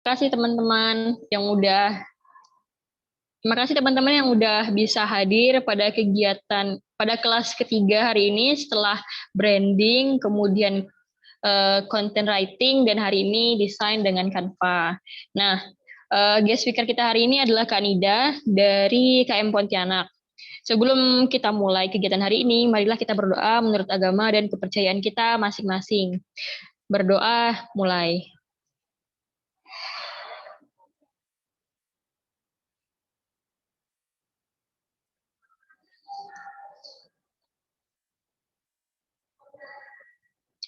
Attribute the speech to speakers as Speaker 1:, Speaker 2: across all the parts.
Speaker 1: kasih teman-teman yang udah Terima kasih teman-teman yang udah bisa hadir pada kegiatan pada kelas ketiga hari ini setelah branding, kemudian content writing, dan hari ini desain dengan Canva. Nah, guest speaker kita hari ini adalah Kak Nida dari KM Pontianak. Sebelum kita mulai kegiatan hari ini, marilah kita berdoa menurut agama dan kepercayaan kita masing-masing. Berdoa mulai.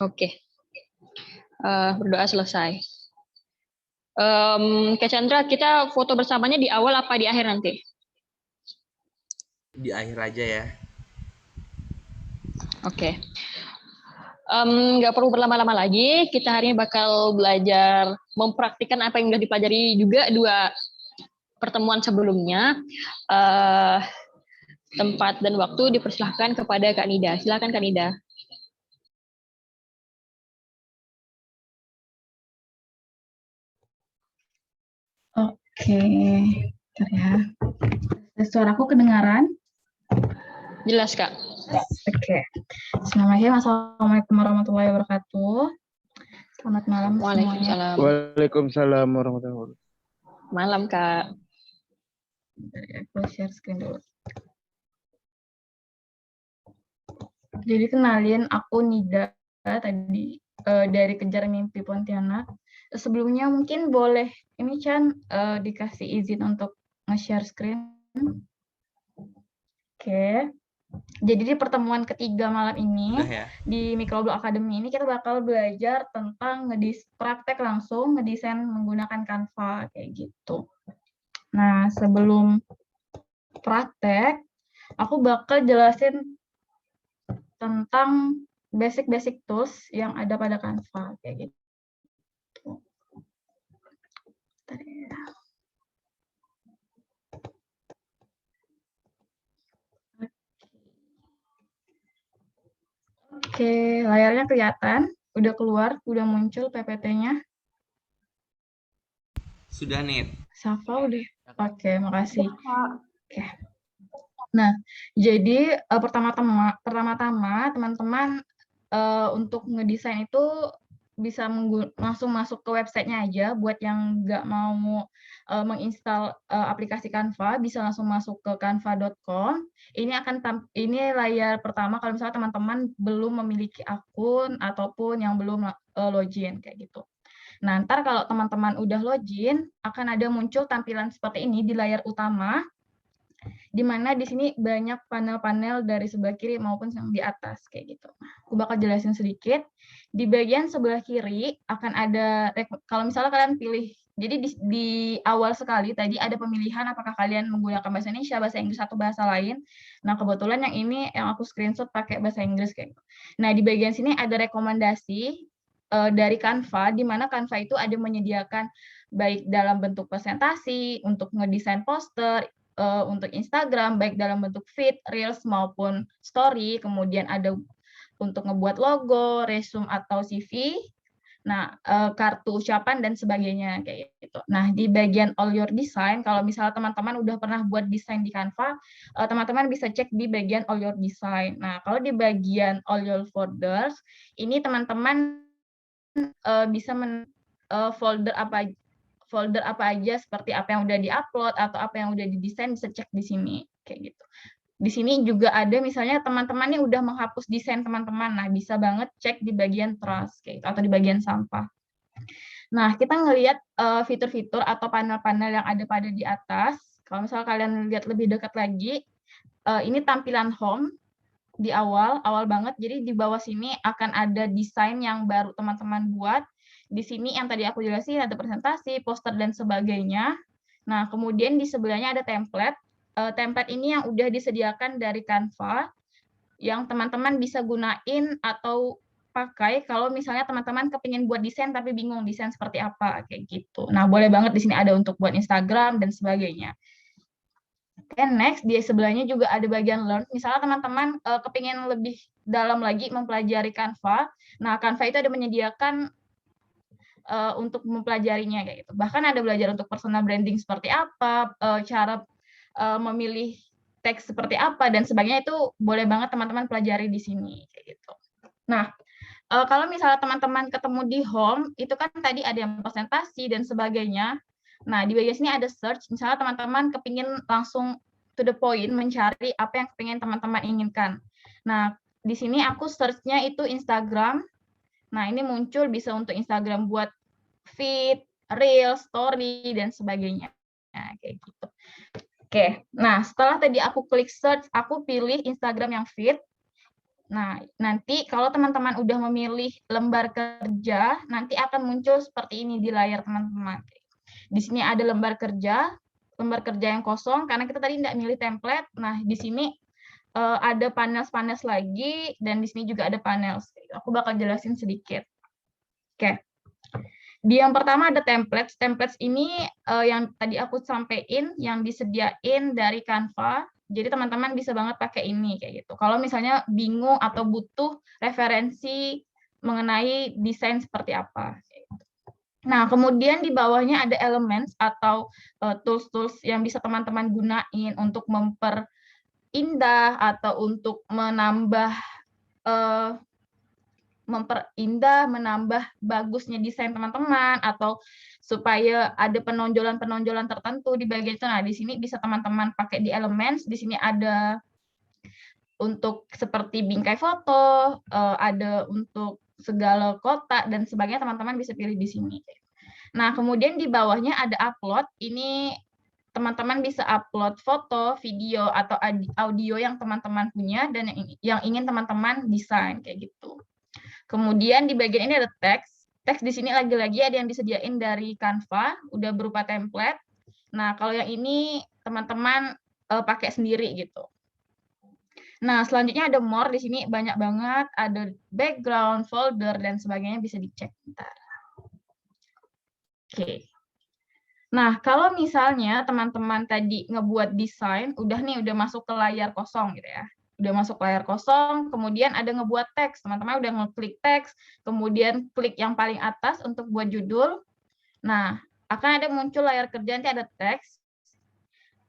Speaker 1: Oke, berdoa selesai. Kak Chandra, kita foto bersamanya di awal apa di akhir nanti?
Speaker 2: Di akhir aja ya.
Speaker 1: Oke. Nggak perlu berlama-lama lagi, kita hari ini bakal belajar mempraktikkan apa yang sudah dipelajari juga dua pertemuan sebelumnya. Tempat dan waktu dipersilahkan kepada Kak Nida. Silakan Kak Nida.
Speaker 3: Oke, bentar ya. Suaraku kedengaran?
Speaker 1: Jelas, Kak.
Speaker 3: Oke. Assalamualaikum warahmatullahi wabarakatuh. Selamat malam semuanya.
Speaker 4: Waalaikumsalam warahmatullahi wabarakatuh.
Speaker 1: Malam, Kak.
Speaker 3: Bentar ya, aku share screen dulu. Jadi kenalin, aku Nida tadi dari Kejar Mimpi Pontianak. Sebelumnya mungkin boleh ini Chan dikasih izin untuk nge-share screen. Oke. Jadi di pertemuan ketiga malam ini
Speaker 2: Ya.
Speaker 3: di Microblog Academy ini kita bakal belajar tentang praktek langsung ngedesain menggunakan Canva kayak gitu. Nah, sebelum praktek, aku bakal jelasin tentang basic tools yang ada pada Canva kayak gitu. Oke, layarnya kelihatan, udah keluar, udah muncul PPT-nya.
Speaker 2: Sudah nih.
Speaker 3: Safa udah. Oke, makasih. Oke. Nah, jadi pertama-tama teman-teman untuk ngedesain itu bisa langsung masuk ke websitenya aja. Buat yang nggak mau menginstal aplikasi Canva, bisa langsung masuk ke canva.com. Ini layar pertama kalau misalnya teman-teman belum memiliki akun ataupun yang belum login kayak gitu. Nah, ntar kalau teman-teman udah login, akan ada muncul tampilan seperti ini di layar utama, di mana di sini banyak panel-panel dari sebelah kiri maupun yang di atas kayak gitu. Aku bakal jelasin sedikit. Di bagian sebelah kiri akan ada, kalau misalnya kalian pilih, jadi di awal sekali tadi ada pemilihan apakah kalian menggunakan bahasa Indonesia, bahasa Inggris, atau bahasa lain. Nah, kebetulan yang ini yang aku screenshot pakai bahasa Inggris kayak gitu. Nah, di bagian sini ada rekomendasi dari Canva, di mana Canva itu ada menyediakan baik dalam bentuk presentasi, untuk ngedesain poster, untuk Instagram, baik dalam bentuk feed, reels, maupun story, kemudian ada untuk ngebuat logo, resume atau CV, nah kartu ucapan dan sebagainya kayak gitu. Nah, di bagian all your design, kalau misalnya teman-teman udah pernah buat desain di Canva, teman-teman bisa cek di bagian all your design. Nah, kalau di bagian all your folders, ini teman-teman bisa folder apa aja, seperti apa yang udah diupload atau apa yang udah didesain, bisa cek di sini kayak gitu. Di sini juga ada misalnya teman-teman yang udah menghapus desain teman-teman, nah bisa banget cek di bagian trash kayak gitu, atau di bagian sampah. Nah, kita ngelihat fitur-fitur atau panel-panel yang ada pada di atas. Kalau misalnya kalian lihat lebih dekat lagi, ini tampilan home di awal banget. Jadi di bawah sini akan ada desain yang baru teman-teman buat. Di sini yang tadi aku jelasin ada presentasi, poster, dan sebagainya. Nah, kemudian di sebelahnya ada template. Template ini yang udah disediakan dari Canva, yang teman-teman bisa gunain atau pakai kalau misalnya teman-teman kepingin buat desain tapi bingung desain seperti apa, kayak gitu. Nah, boleh banget di sini ada untuk buat Instagram dan sebagainya. Oke, next, di sebelahnya juga ada bagian learn. Misalnya teman-teman kepingin lebih dalam lagi mempelajari Canva. Nah, Canva itu ada menyediakan untuk mempelajarinya kayak gitu. Bahkan ada belajar untuk personal branding seperti apa, cara memilih teks seperti apa dan sebagainya, itu boleh banget teman-teman pelajari di sini kayak gitu. Nah, kalau misalnya teman-teman ketemu di home, itu kan tadi ada yang presentasi dan sebagainya. Nah, di bagian sini ada search, misalnya teman-teman kepingin langsung to the point, mencari apa yang kepingin teman-teman inginkan. Nah, di sini aku search-nya itu Instagram. Nah, ini muncul bisa untuk Instagram buat feed, reel, story, dan sebagainya. Nah, kayak gitu. Oke, nah setelah tadi aku klik search, aku pilih Instagram yang feed. Nah, nanti kalau teman-teman udah memilih lembar kerja, nanti akan muncul seperti ini di layar teman-teman. Di sini ada lembar kerja yang kosong, karena kita tadi tidak milih template. Nah, di sini ada panel lagi, dan di sini juga ada panel. Aku bakal jelasin sedikit. Oke. Di yang pertama ada templates. Templates ini yang tadi aku sampaikan, yang disediain dari Canva. Jadi teman-teman bisa banget pakai ini kayak gitu. Kalau misalnya bingung atau butuh referensi mengenai desain seperti apa. Nah, kemudian di bawahnya ada elements atau tools-tools yang bisa teman-teman gunain untuk memperindah atau untuk menambah bagusnya desain teman-teman, atau supaya ada penonjolan-penonjolan tertentu di bagian itu. Nah, di sini bisa teman-teman pakai di elements. Di sini ada untuk seperti bingkai foto, ada untuk segala kotak dan sebagainya, teman-teman bisa pilih di sini. Nah, kemudian di bawahnya ada upload. Ini teman-teman bisa upload foto, video, atau audio yang teman-teman punya dan yang ingin teman-teman desain kayak gitu. Kemudian di bagian ini ada teks. Teks di sini lagi-lagi ada yang disediain dari Canva, udah berupa template. Nah, kalau yang ini teman-teman pakai sendiri gitu. Nah, selanjutnya ada more. Di sini banyak banget, ada background, folder, dan sebagainya, bisa dicek. Bentar. Oke. Nah, kalau misalnya teman-teman tadi ngebuat desain, udah masuk ke layar kosong gitu ya. Udah masuk layar kosong, kemudian ada ngebuat teks. Teman-teman udah ngeklik teks, kemudian klik yang paling atas untuk buat judul. Nah, akan ada muncul layar kerja, nanti ada teks.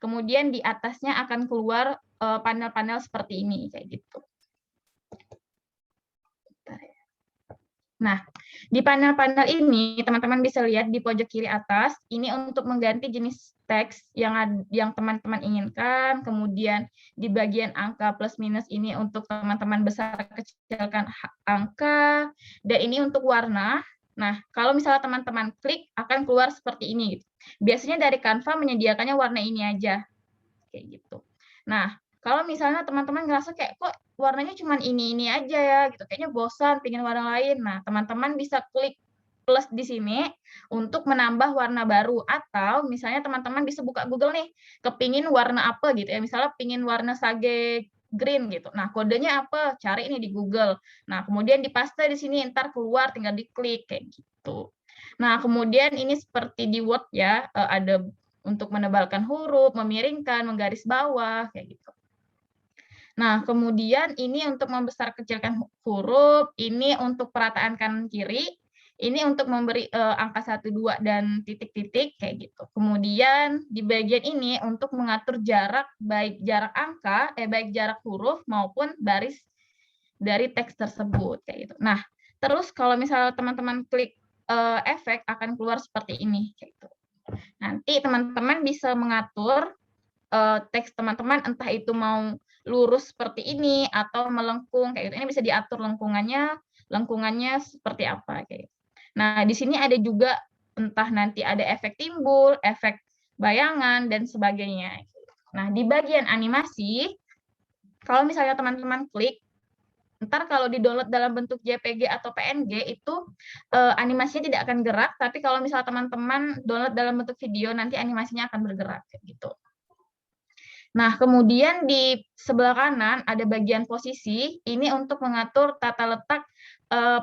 Speaker 3: Kemudian di atasnya akan keluar panel-panel seperti ini, kayak gitu. Nah, di panel-panel ini teman-teman bisa lihat di pojok kiri atas, ini untuk mengganti jenis teks yang teman-teman inginkan, kemudian di bagian angka plus minus ini untuk teman-teman besar kecilkan angka, dan ini untuk warna. Nah, kalau misalnya teman-teman klik akan keluar seperti ini. Biasanya dari Canva menyediakannya warna ini aja, kayak gitu. Nah, kalau misalnya teman-teman ngerasa kayak kok warnanya cuma ini aja ya, gitu, kayaknya bosan, pengen warna lain. Nah, teman-teman bisa klik plus di sini untuk menambah warna baru, atau misalnya teman-teman bisa buka Google nih, kepingin warna apa gitu ya, misalnya pingin warna sage green gitu. Nah, kodenya apa? Cari ini di Google. Nah, kemudian dipaste di sini, ntar keluar, tinggal diklik kayak gitu. Nah, kemudian ini seperti di Word ya, ada untuk menebalkan huruf, memiringkan, menggaris bawah kayak gitu. Nah, kemudian ini untuk membesar kecilkan huruf, ini untuk perataan kanan kiri, ini untuk memberi angka 1, 2, dan titik-titik, kayak gitu. Kemudian di bagian ini untuk mengatur jarak, baik jarak angka, baik jarak huruf maupun baris dari teks tersebut, kayak gitu. Nah, terus kalau misalnya teman-teman klik efek, akan keluar seperti ini, kayak gitu. Nanti teman-teman bisa mengatur teks teman-teman, entah itu mau lurus seperti ini atau melengkung kayak gitu. Ini bisa diatur lengkungannya seperti apa kayak gitu. Nah, di sini ada juga entah nanti ada efek timbul, efek bayangan dan sebagainya. Nah, di bagian animasi, kalau misalnya teman-teman klik, ntar kalau di-download dalam bentuk JPG atau PNG itu animasinya tidak akan gerak, tapi kalau misalnya teman-teman download dalam bentuk video, nanti animasinya akan bergerak kayak gitu. Nah, kemudian di sebelah kanan ada bagian posisi, ini untuk mengatur tata letak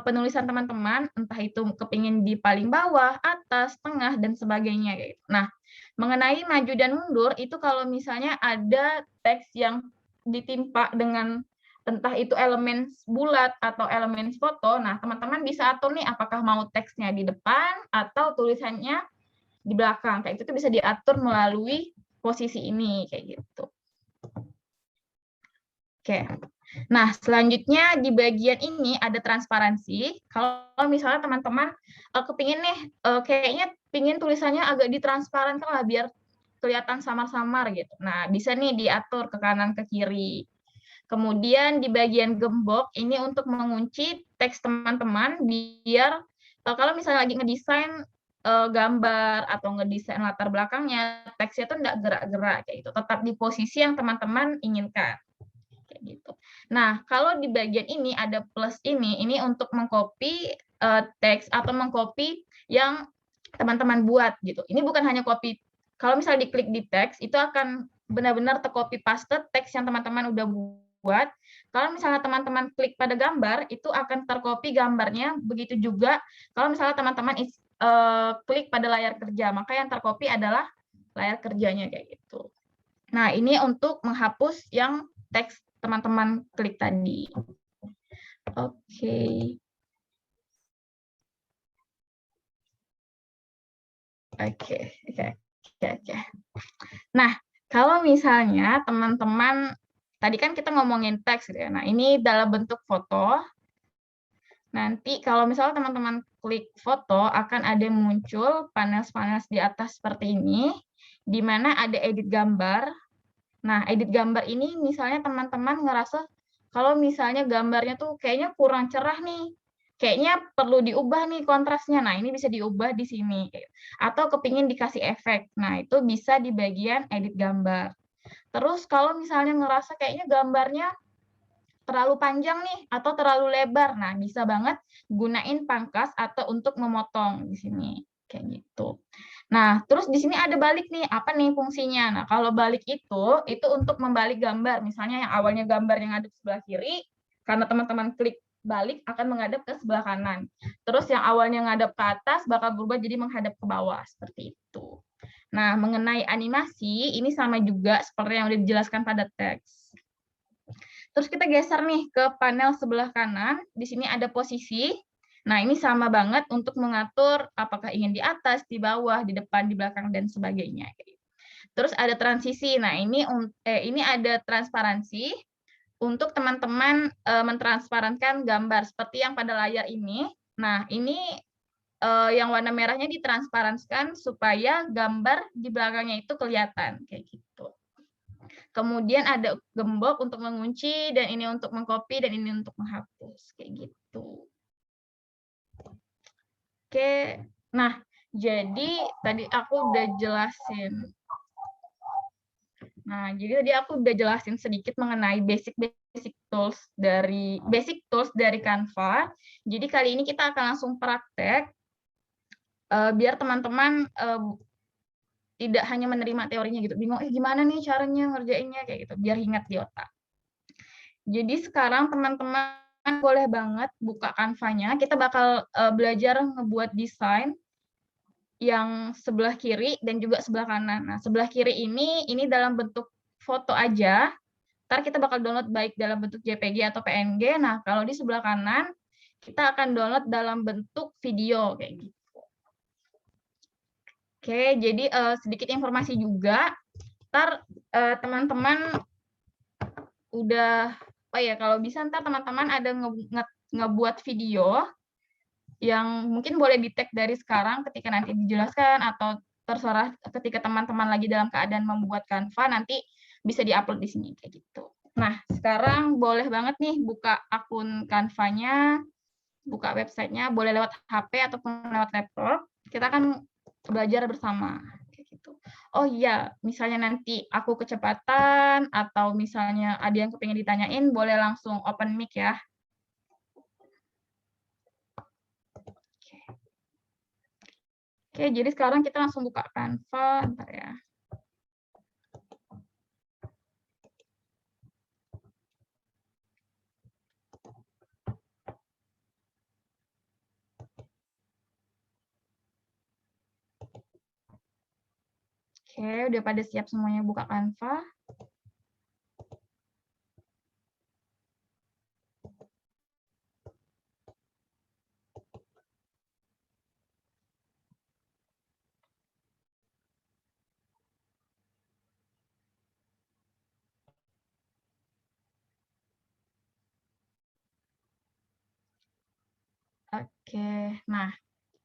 Speaker 3: penulisan teman-teman, entah itu kepingin di paling bawah, atas, tengah, dan sebagainya. Nah, mengenai maju dan mundur, itu kalau misalnya ada teks yang ditimpa dengan entah itu elemen bulat atau elemen foto. Nah, teman-teman bisa atur nih apakah mau teksnya di depan atau tulisannya di belakang. Kayak itu tuh bisa diatur melalui posisi ini kayak gitu. Oke. Nah, selanjutnya di bagian ini ada transparansi. Kalau misalnya teman-teman kepingin nih, kayaknya pingin tulisannya agak ditransparankan lah biar kelihatan samar-samar gitu. Nah, bisa nih diatur ke kanan ke kiri. Kemudian di bagian gembok ini untuk mengunci teks teman-teman biar kalau misalnya lagi ngedesain gambar atau ngedesain latar belakangnya, teksnya tuh nggak gerak-gerak kayak gitu. Tetap di posisi yang teman-teman inginkan. Kayak gitu. Nah, kalau di bagian ini ada plus ini untuk mengcopy teks atau mengcopy yang teman-teman buat gitu. Ini bukan hanya copy. Kalau misalnya diklik di teks, itu akan benar-benar tercopy paste teks yang teman-teman udah buat. Kalau misalnya teman-teman klik pada gambar, itu akan tercopy gambarnya. Begitu juga kalau misalnya teman-teman klik pada layar kerja, maka yang tercopy adalah layar kerjanya kayak gitu. Nah, ini untuk menghapus yang teks teman-teman klik tadi. Oke. Oke. Nah, kalau misalnya teman-teman, tadi kan kita ngomongin teks gitu ya. Nah, ini dalam bentuk foto. Nanti kalau misalnya teman-teman klik foto, akan ada muncul panel-panel di atas seperti ini, di mana ada edit gambar. Nah, edit gambar ini misalnya teman-teman ngerasa kalau misalnya gambarnya tuh kayaknya kurang cerah nih, kayaknya perlu diubah nih kontrasnya. Nah, ini bisa diubah di sini. Atau kepingin dikasih efek. Nah, itu bisa di bagian edit gambar. Terus kalau misalnya ngerasa kayaknya gambarnya terlalu panjang nih atau terlalu lebar, nah bisa banget gunain pangkas atau untuk memotong di sini. Kayak gitu. Nah, terus di sini ada balik nih, apa nih fungsinya? Nah, kalau balik itu untuk membalik gambar. Misalnya yang awalnya gambar yang ngadep sebelah kiri, karena teman-teman klik balik akan menghadap ke sebelah kanan. Terus yang awalnya ngadep ke atas bakal berubah jadi menghadap ke bawah, seperti itu. Nah, mengenai animasi, ini sama juga seperti yang udah dijelaskan pada teks. Terus kita geser nih ke panel sebelah kanan, di sini ada posisi. Nah, ini sama banget untuk mengatur apakah ingin di atas, di bawah, di depan, di belakang, dan sebagainya. Terus ada transisi. Nah, ini ada transparansi untuk teman-teman mentransparankan gambar seperti yang pada layar ini. Nah, ini yang warna merahnya ditransparankan supaya gambar di belakangnya itu kelihatan kayak gitu. Kemudian ada gembok untuk mengunci, dan ini untuk mengcopy, dan ini untuk menghapus kayak gitu. Oke, nah jadi tadi aku udah jelasin. Nah, jadi tadi aku udah jelasin sedikit mengenai basic tools dari Canva. Jadi kali ini kita akan langsung praktek biar teman-teman tidak hanya menerima teorinya gitu. Bingung, gimana nih caranya ngerjainnya kayak gitu, biar ingat di otak. Jadi sekarang teman-teman boleh banget buka Canva-nya. Kita bakal belajar ngebuat desain yang sebelah kiri dan juga sebelah kanan. Nah, sebelah kiri ini dalam bentuk foto aja. Ntar kita bakal download baik dalam bentuk JPG atau PNG. Nah, kalau di sebelah kanan, kita akan download dalam bentuk video kayak gitu. Oke, jadi sedikit informasi juga. Ntar teman-teman udah, kalau bisa ntar teman-teman ada ngebuat video yang mungkin boleh di-tag dari sekarang ketika nanti dijelaskan, atau terserah ketika teman-teman lagi dalam keadaan membuat Canva, nanti bisa di-upload di sini kayak gitu. Nah, sekarang boleh banget nih buka akun Canva-nya, buka websitenya, boleh lewat HP ataupun lewat laptop. Kita akan belajar bersama. Oh iya, misalnya nanti aku kecepatan atau misalnya ada yang kepengen ditanyain, boleh langsung open mic ya. Oke, jadi sekarang kita langsung buka Canva, bentar ya. Oke, udah pada siap semuanya buka Canva? Oke, nah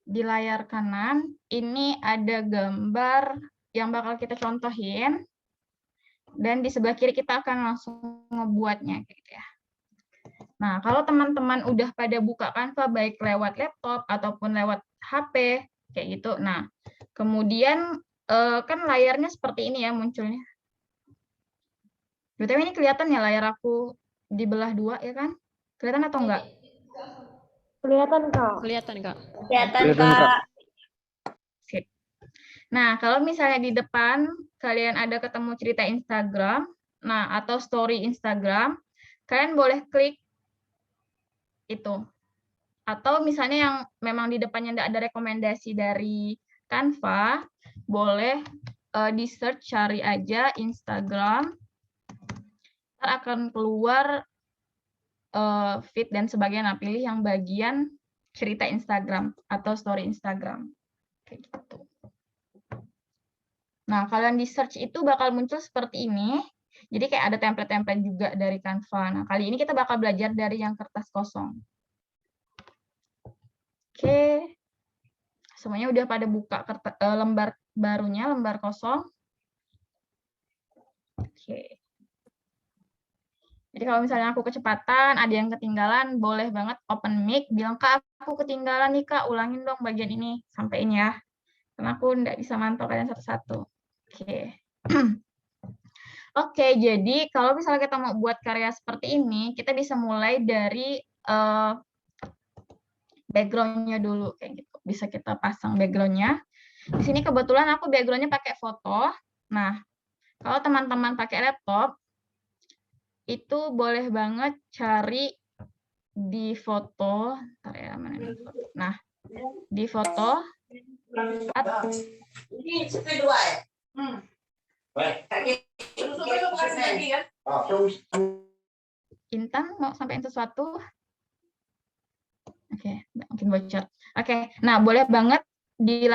Speaker 3: di layar kanan ini ada gambar yang bakal kita contohin, dan di sebelah kiri kita akan langsung ngebuatnya gitu ya. Nah, kalau teman-teman udah pada buka Canva baik lewat laptop ataupun lewat HP kayak gitu. Nah, kemudian kan layarnya seperti ini ya munculnya. BTW ini kelihatan ya layar aku dibelah dua ya kan? Kelihatan atau enggak?
Speaker 2: Kelihatan, Kak.
Speaker 1: Kelihatan, Kak.
Speaker 2: Kelihatan,
Speaker 4: Kelihatan, Kak.
Speaker 2: Kak.
Speaker 3: Sip. Nah, kalau misalnya di depan kalian ada ketemu cerita Instagram, nah atau story Instagram, kalian boleh klik itu. Atau misalnya yang memang di depannya tidak ada rekomendasi dari Canva, boleh di search, cari aja Instagram, ntar akan keluar feed dan sebagainya. Nah, pilih yang bagian cerita Instagram atau story Instagram. Kayak gitu. Nah, kalian di search itu bakal muncul seperti ini. Jadi kayak ada template-template juga dari Canva. Nah, kali ini kita bakal belajar dari yang kertas kosong. Oke. Semuanya udah pada buka lembar barunya, lembar kosong. Oke. Jadi kalau misalnya aku kecepatan, ada yang ketinggalan, boleh banget open mic, bilang, Kak, aku ketinggalan nih, Kak, ulangin dong bagian ini. Sampein ya. Karena aku nggak bisa mantau kalian satu-satu. Oke. Oke, jadi kalau misalnya kita mau buat karya seperti ini, kita bisa mulai dari background-nya dulu. Kayak gitu. Bisa kita pasang background-nya. Di sini kebetulan aku background-nya pakai foto. Nah, kalau teman-teman pakai laptop, itu boleh banget cari di foto. Ntar ya, mana ini foto. Nah, di foto. Intan mau sampaikan sesuatu? Oke, mungkin bocor. Oke, nah boleh banget di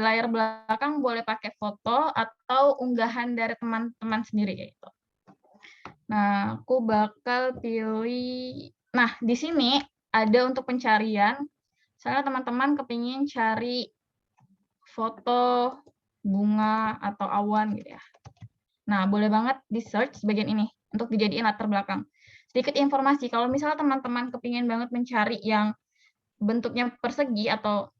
Speaker 3: layar belakang boleh pakai foto atau unggahan dari teman-teman sendiri kayak gitu. Nah, aku bakal pilih. Nah, di sini ada untuk pencarian. Misalnya teman-teman kepingin cari foto bunga atau awan gitu ya. Nah, boleh banget di search bagian ini untuk dijadiin latar belakang. Sedikit informasi, kalau misalnya teman-teman kepingin banget mencari yang bentuknya persegi atau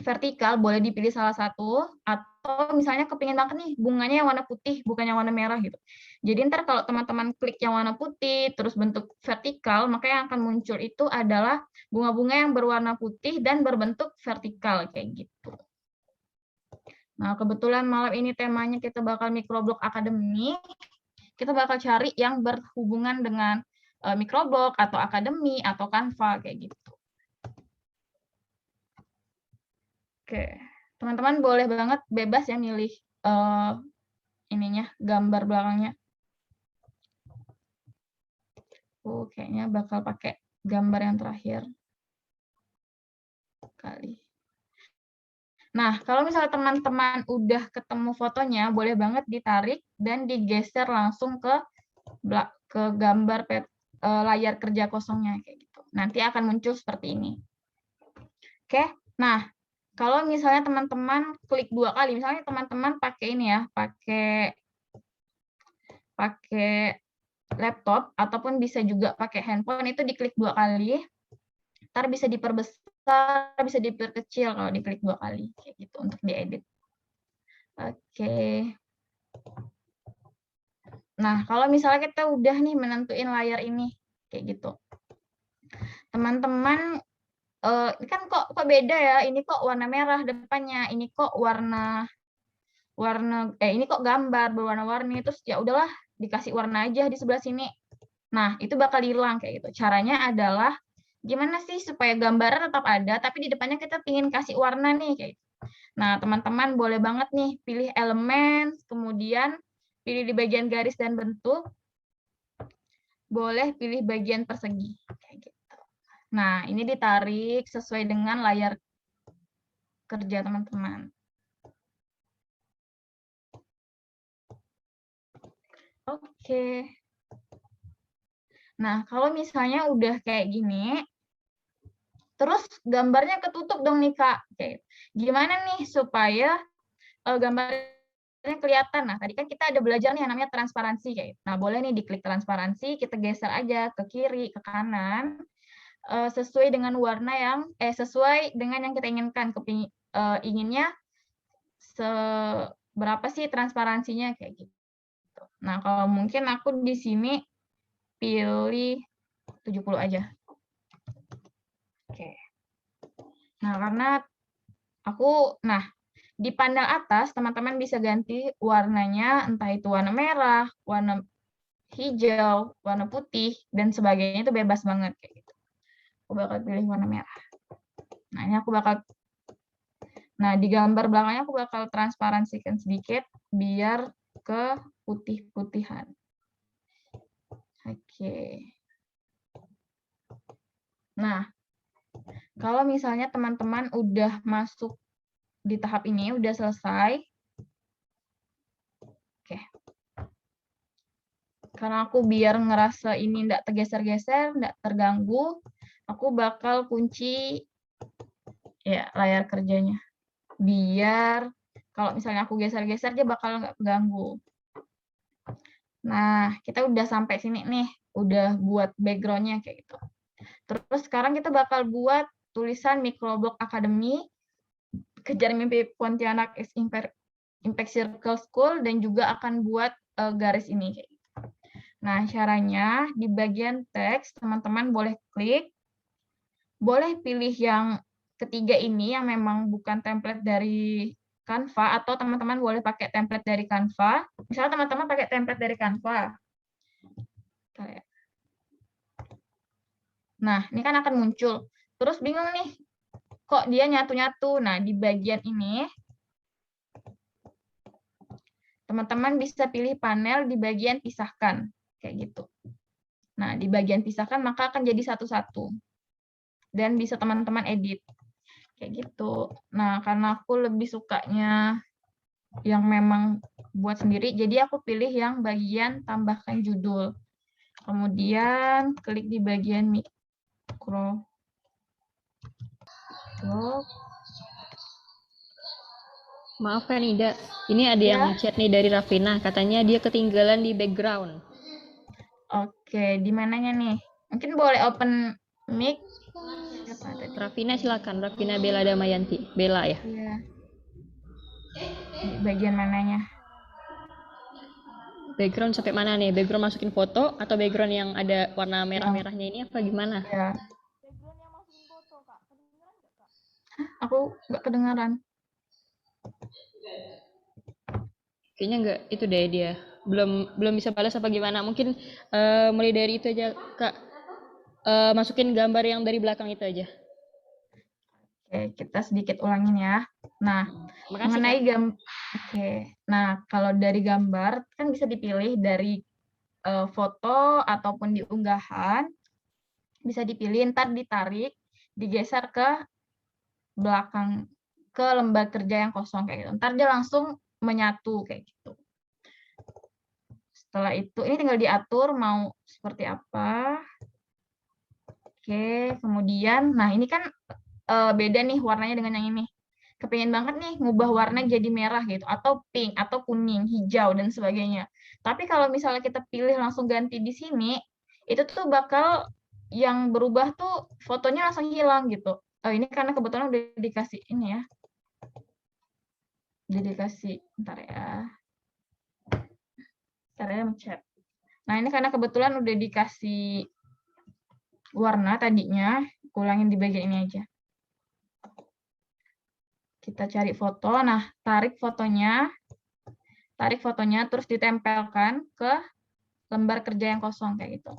Speaker 3: vertikal, boleh dipilih salah satu, atau misalnya kepingin banget nih bunganya yang warna putih, bukan yang warna merah gitu. Jadi ntar kalau teman-teman klik yang warna putih, terus bentuk vertikal, maka yang akan muncul itu adalah bunga-bunga yang berwarna putih dan berbentuk vertikal, kayak gitu. Nah, kebetulan malam ini temanya kita bakal microblog akademi, kita bakal cari yang berhubungan dengan microblog atau akademi atau Canva, kayak gitu. Oke, teman-teman boleh banget bebas ya milih ininya, gambar belakangnya. Kayaknya bakal pakai gambar yang terakhir kali. Nah, kalau misalnya teman-teman udah ketemu fotonya, boleh banget ditarik dan digeser langsung ke gambar layar kerja kosongnya kayak gitu. Nanti akan muncul seperti ini. Oke, nah kalau misalnya teman-teman klik 2 kali, misalnya teman-teman pakai ini ya, pakai laptop ataupun bisa juga pakai handphone, itu diklik 2 kali, ntar bisa diperbesar, bisa diperkecil kalau diklik 2 kali kayak gitu untuk diedit. Oke. Nah, kalau misalnya kita udah nih menentuin layar ini kayak gitu. Teman-teman ini kan kok beda ya, ini kok warna merah depannya, ini kok ini kok gambar berwarna-warni, terus ya udahlah dikasih warna aja di sebelah sini. Nah, itu bakal hilang kayak gitu. Caranya adalah gimana sih supaya gambarnya tetap ada, tapi di depannya kita ingin kasih warna nih kayak gitu. Nah, teman-teman boleh banget nih pilih elemen, kemudian pilih di bagian garis dan bentuk, boleh pilih bagian persegi kayak gitu. Nah, ini ditarik sesuai dengan layar kerja teman-teman. Oke. Nah, kalau misalnya udah kayak gini, Terus gambarnya ketutup dong nih Kak. Oke. Gimana nih supaya gambarnya kelihatan? Nah, tadi kan kita ada belajar nih yang namanya transparansi kayak. Nah, boleh nih diklik transparansi, kita geser aja ke kiri, ke kanan, sesuai dengan warna yang sesuai dengan yang kita inginkan. Inginnya seberapa sih transparansinya kayak gitu. Nah, kalau mungkin aku di sini pilih 70 aja. Oke. Nah, karena di panel atas teman-teman bisa ganti warnanya, entah itu warna merah, warna hijau, warna putih, dan sebagainya, itu bebas banget kayak gitu. Aku bakal pilih warna merah. Nah, ini di gambar belakangnya aku bakal transparansikan sedikit biar ke putih-putihan. Oke. Nah, kalau misalnya teman-teman udah masuk di tahap ini, udah selesai. Oke. Karena aku biar ngerasa ini nggak tergeser-geser, nggak terganggu, aku bakal kunci ya layar kerjanya. Biar kalau misalnya aku geser-geser, dia bakal nggak ganggu. Nah, kita udah sampai sini nih, udah buat background-nya kayak gitu. Terus sekarang kita bakal buat tulisan Microblog Academy, Kejar Mimpi Pontianak Impact Circle School, dan juga akan buat garis ini. Nah, caranya di bagian teks, teman-teman boleh klik, boleh pilih yang ketiga ini yang memang bukan template dari Canva, atau teman-teman boleh pakai template dari Canva. Misalnya teman-teman pakai template dari Canva. Nah, ini kan akan muncul. Terus bingung nih, kok dia nyatu-nyatu. Nah, di bagian ini, teman-teman bisa pilih panel di bagian pisahkan. Kayak gitu. Nah, di bagian pisahkan, maka akan jadi satu-satu. Dan bisa teman-teman edit. Kayak gitu. Nah, karena aku lebih sukanya yang memang buat sendiri, jadi aku pilih yang bagian tambahkan judul. Kemudian klik di bagian mikro.
Speaker 1: Maaf kan Ida, ini ada yang chat nih dari Rafina, katanya dia ketinggalan di background.
Speaker 3: Oke, di mananya nih? Mungkin boleh open mic.
Speaker 1: Rafina silakan, Rafina Bella Damayanti. Bella ya?
Speaker 3: Iya. Di bagian mananya?
Speaker 1: Background sampai mana nih? Background masukin foto atau background yang ada warna merah-merahnya ini apa gimana?
Speaker 3: Ya. Background yang masukin foto, Kak. Kedengeran nggak, Kak? Aku nggak kedengeran.
Speaker 1: Kayaknya nggak, itu deh dia. Belum bisa balas apa gimana? Mungkin mulai dari itu aja, Kak. Masukin gambar yang dari belakang itu aja.
Speaker 3: Oke, kita sedikit ulangin ya. Nah,
Speaker 1: Makasih,
Speaker 3: mengenai
Speaker 1: Kak.
Speaker 3: Oke. Nah, kalau dari gambar kan bisa dipilih dari foto ataupun di unggahan. Bisa dipilih, ntar ditarik, digeser ke belakang, ke lembar kerja yang kosong kayak gitu. Ntar dia langsung menyatu kayak gitu. Setelah itu, ini tinggal diatur mau seperti apa. Oke, kemudian, nah ini kan beda nih warnanya dengan yang ini. Kepengen banget nih ngubah warna jadi merah gitu, atau pink, atau kuning, hijau, dan sebagainya. Tapi kalau misalnya kita pilih langsung ganti di sini, itu tuh bakal yang berubah tuh fotonya langsung hilang gitu. Ini karena kebetulan udah dikasih ini ya. Udah dikasih, bentar ya. Bentar ya, mencet. Nah, ini karena kebetulan udah dikasih warna tadinya, ulangin di bagian ini aja. Kita cari foto, nah tarik fotonya, terus ditempelkan ke lembar kerja yang kosong kayak gitu.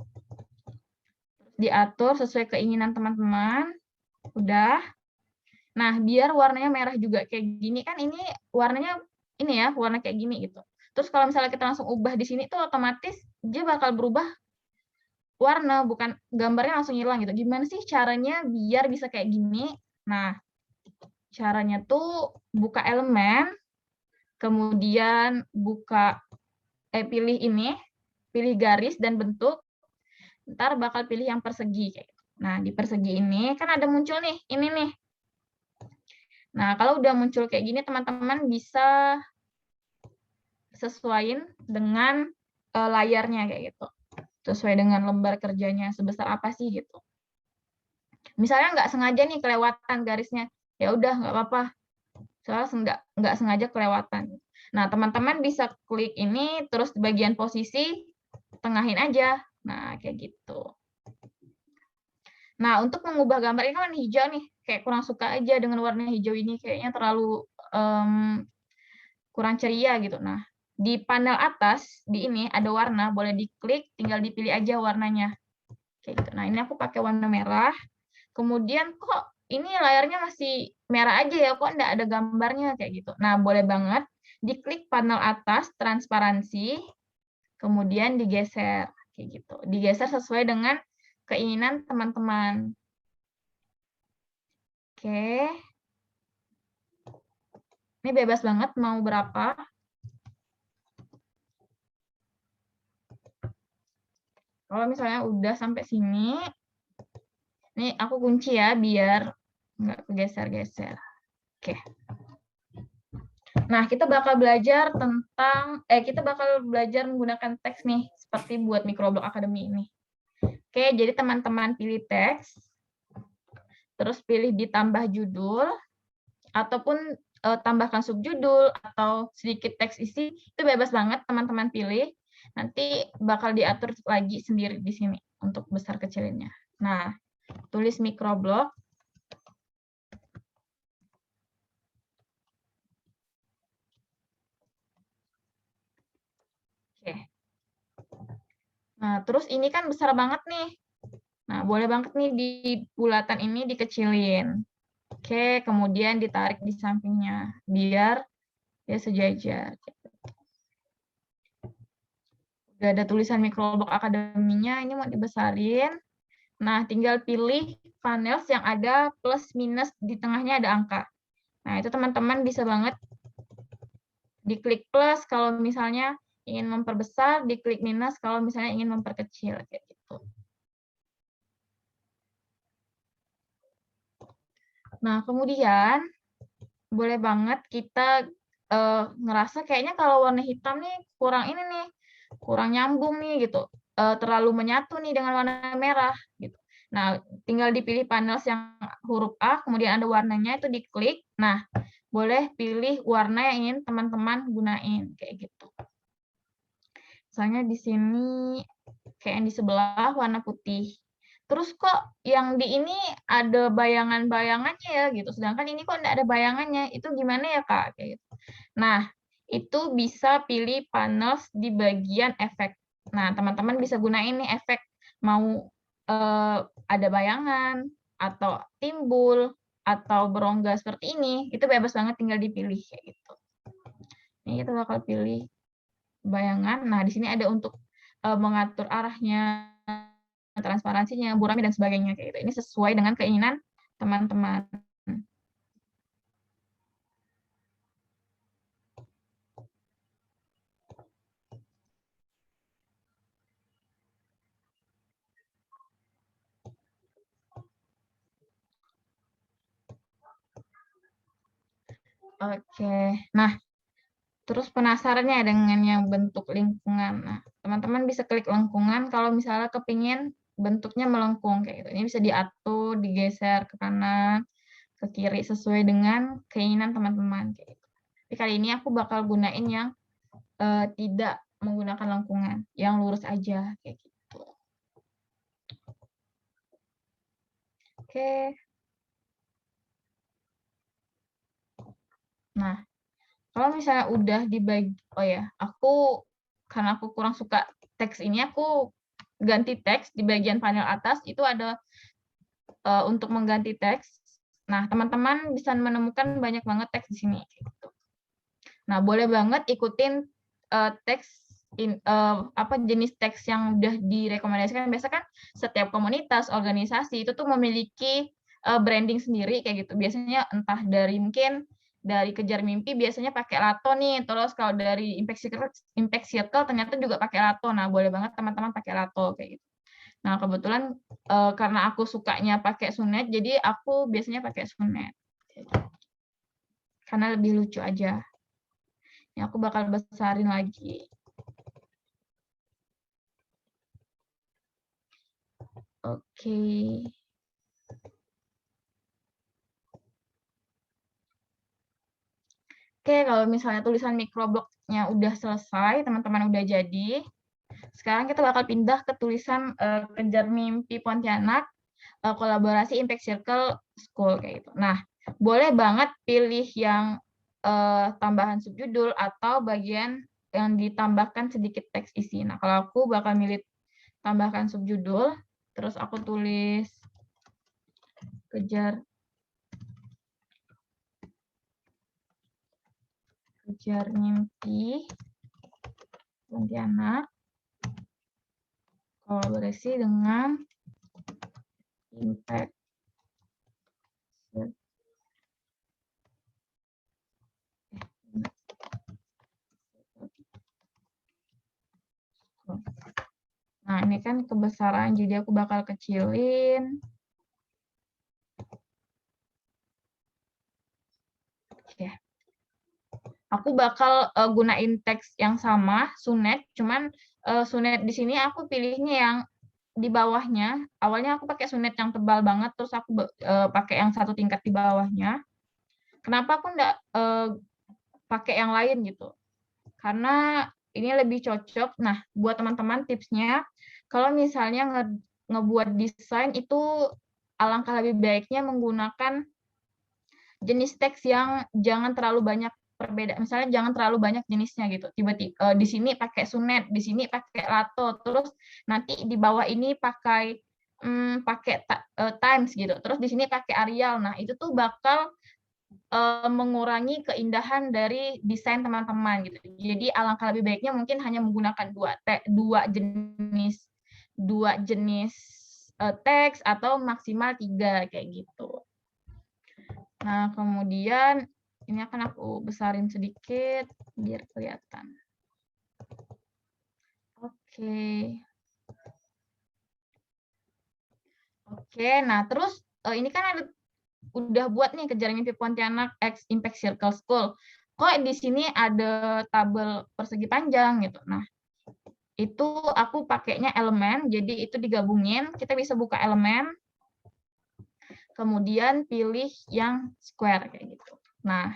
Speaker 3: Diatur sesuai keinginan teman-teman, udah. Nah, biar warnanya merah juga kayak gini kan, ini warnanya ini ya, warna kayak gini gitu. Terus kalau misalnya kita langsung ubah di sini tuh otomatis dia bakal berubah warna, bukan gambarnya langsung hilang gitu. Gimana sih caranya biar bisa kayak gini? Nah, caranya tuh buka elemen, kemudian pilih ini, pilih garis dan bentuk, ntar bakal pilih yang persegi. Kayak gitu. Nah, di persegi ini kan ada muncul nih, ini nih. Nah, kalau udah muncul kayak gini, teman-teman bisa sesuaiin dengan layarnya kayak gitu. Sesuai dengan lembar kerjanya sebesar apa sih gitu. Misalnya nggak sengaja nih kelewatan garisnya, ya udah nggak apa-apa. Soalnya nggak sengaja kelewatan. Nah, teman-teman bisa klik ini, terus di bagian posisi, tengahin aja. Nah, kayak gitu. Nah, untuk mengubah gambar ini kan warna hijau nih, kayak kurang suka aja dengan warna hijau ini, kayaknya terlalu kurang ceria gitu. Nah, di panel atas, di ini ada warna, boleh diklik, tinggal dipilih aja warnanya. Kayak gitu. Nah, ini aku pakai warna merah. Kemudian kok ini layarnya masih merah aja ya, kok enggak ada gambarnya kayak gitu. Nah, boleh banget diklik panel atas transparansi, kemudian digeser kayak gitu. Digeser sesuai dengan keinginan teman-teman. Oke. Ini bebas banget mau berapa. Kalau misalnya udah sampai sini, ini aku kunci ya biar nggak kegeser-geser. Oke. Nah, kita bakal belajar menggunakan teks nih, seperti buat Microblog Academy ini. Oke, jadi teman-teman pilih teks, terus pilih ditambah judul, ataupun tambahkan subjudul, atau sedikit teks isi, itu bebas banget teman-teman pilih. Nanti bakal diatur lagi sendiri di sini untuk besar kecilinnya. Nah, tulis Microblog. Oke. Nah, terus ini kan besar banget nih. Nah, boleh banget nih di bulatan ini dikecilin. Oke, kemudian ditarik di sampingnya, biar dia sejajar. Udah ada tulisan Microblog Academy-nya, ini mau dibesarin. Nah, tinggal pilih panels yang ada plus minus, di tengahnya ada angka. Nah, itu teman-teman bisa banget diklik plus kalau misalnya ingin memperbesar, diklik minus kalau misalnya ingin memperkecil kayak gitu. Nah, kemudian boleh banget kita ngerasa kayaknya kalau warna hitam nih kurang ini nih, kurang nyambung nih gitu, terlalu menyatu nih dengan warna merah gitu. Nah, tinggal dipilih panels yang huruf A, kemudian ada warnanya, itu diklik. Nah, boleh pilih warna yang ingin teman-teman gunain kayak gitu. Misalnya di sini kayak yang di sebelah warna putih. Terus kok yang di ini ada bayangan-bayangannya ya gitu, sedangkan ini kok enggak ada bayangannya, itu gimana ya Kak? Kayak gitu. Nah, itu bisa pilih panels di bagian efek. Nah, teman-teman bisa gunain nih efek, mau ada bayangan, atau timbul, atau berongga seperti ini, itu bebas banget tinggal dipilih kayak gitu. Ini kita bakal pilih bayangan. Nah, di sini ada untuk mengatur arahnya, transparansinya, buramnya, dan sebagainya kayak gitu. Ini sesuai dengan keinginan teman-teman. Oke, nah terus penasarannya dengan yang bentuk lingkungan. Nah, teman-teman bisa klik lengkungan kalau misalnya kepingin bentuknya melengkung kayak gitu. Ini bisa diatur, digeser ke kanan, ke kiri sesuai dengan keinginan teman-teman kayak gitu. Tapi kali ini aku bakal gunain yang tidak menggunakan lengkungan, yang lurus aja kayak gitu. Oke. Nah, kalau misalnya udah dibagi, oh ya, karena aku kurang suka teks ini, aku ganti teks di bagian panel atas, itu ada untuk mengganti teks. Nah, teman-teman bisa menemukan banyak banget teks di sini. Nah, boleh banget ikutin jenis teks yang udah direkomendasikan. Biasa kan setiap komunitas, organisasi itu tuh memiliki branding sendiri kayak gitu. Biasanya entah mungkin dari Kejar Mimpi biasanya pakai Lato nih, terus kalau dari Impact Circle ternyata juga pakai Lato. Nah, boleh banget teman-teman pakai Lato kayak gitu. Nah, kebetulan karena aku sukanya pakai Sunet, jadi aku biasanya pakai Sunet. Karena lebih lucu aja. Ini aku bakal besarin lagi. Oke. Oke, kalau misalnya tulisan microblog-nya udah selesai, teman-teman udah jadi. Sekarang kita bakal pindah ke tulisan Kejar Mimpi Pontianak, kolaborasi Impact Circle School kayak gitu. Nah, boleh banget pilih yang tambahan subjudul atau bagian yang ditambahkan sedikit teks isi. Nah, kalau aku bakal milih tambahkan subjudul, terus aku tulis Kejar Mimpi Pontianak, kolaborasi dengan Impact. Nah, ini kan kebesaran, jadi aku bakal kecilin. Oke. Aku bakal gunain teks yang sama, Sunet, cuman Sunet di sini aku pilihnya yang di bawahnya. Awalnya aku pakai Sunet yang tebal banget, terus aku pakai yang satu tingkat di bawahnya. Kenapa aku nggak pakai yang lain gitu? Karena ini lebih cocok. Nah, buat teman-teman tipsnya, kalau misalnya ngebuat desain itu alangkah lebih baiknya menggunakan jenis teks yang jangan terlalu banyak perbedaan. Misalnya jangan terlalu banyak jenisnya gitu. Tiba-tiba di sini pakai Sunet, di sini pakai Lato, terus nanti di bawah ini pakai Times gitu. Terus di sini pakai Arial. Nah, itu tuh bakal mengurangi keindahan dari desain teman-teman gitu. Jadi alangkah lebih baiknya mungkin hanya menggunakan dua jenis teks atau maksimal 3 kayak gitu. Nah, kemudian ini akan aku besarin sedikit biar kelihatan. Oke. Oke, nah terus ini kan udah buat nih Kejar Mimpi Pontianak X Impact Circle School. Kok di sini ada tabel persegi panjang gitu. Nah, itu aku pakainya elemen, jadi itu digabungin. Kita bisa buka elemen, kemudian pilih yang square kayak gitu. Nah,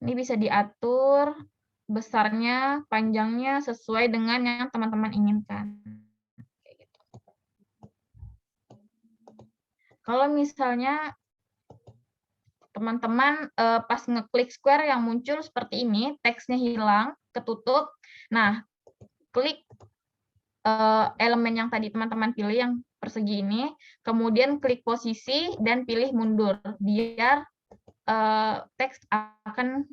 Speaker 3: ini bisa diatur besarnya, panjangnya sesuai dengan yang teman-teman inginkan. Kayak gitu. Kalau misalnya teman-teman pas ngeklik square yang muncul seperti ini, teksnya hilang, ketutup. Nah, klik elemen yang tadi teman-teman pilih yang persegi ini, kemudian klik posisi dan pilih mundur, biar teks akan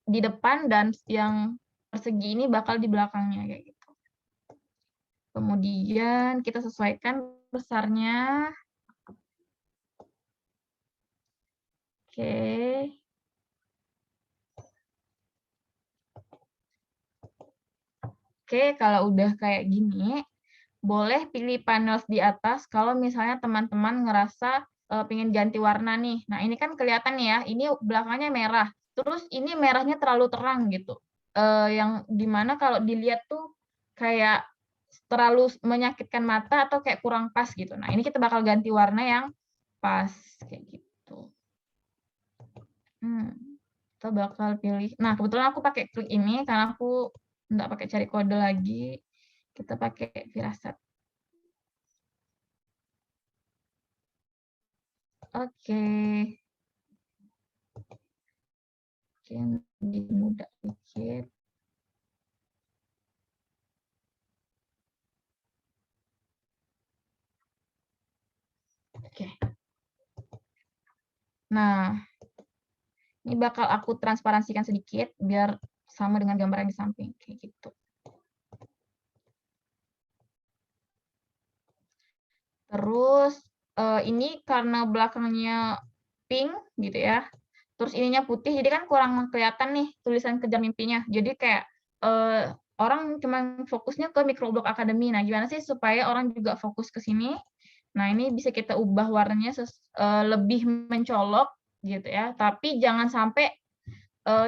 Speaker 3: di depan dan yang persegi ini bakal di belakangnya kayak gitu. Kemudian kita sesuaikan besarnya. Oke. Oke, kalau udah kayak gini, boleh pilih panels di atas kalau misalnya teman-teman ngerasa pengen ganti warna nih. Nah, ini kan kelihatan nih ya, ini belakangnya merah. Terus ini merahnya terlalu terang gitu. Yang dimana kalau dilihat tuh kayak terlalu menyakitkan mata atau kayak kurang pas gitu. Nah, ini kita bakal ganti warna yang pas kayak gitu. Kita bakal pilih. Nah, kebetulan aku pakai klik ini karena aku nggak pakai cari kode lagi. Kita pakai Firasat. Oke. Oke, lebih mudah dikit. Oke. Nah, ini bakal aku transparansikan sedikit biar sama dengan gambar yang di samping kayak gitu. Terus ini karena belakangnya pink gitu ya. Terus ininya putih, jadi kan kurang kelihatan nih tulisan Kejar Mimpinya. Jadi kayak orang cuma fokusnya ke Microblog Academy. Nah, gimana sih supaya orang juga fokus ke sini? Nah, ini bisa kita ubah warnanya lebih mencolok gitu ya, tapi jangan sampai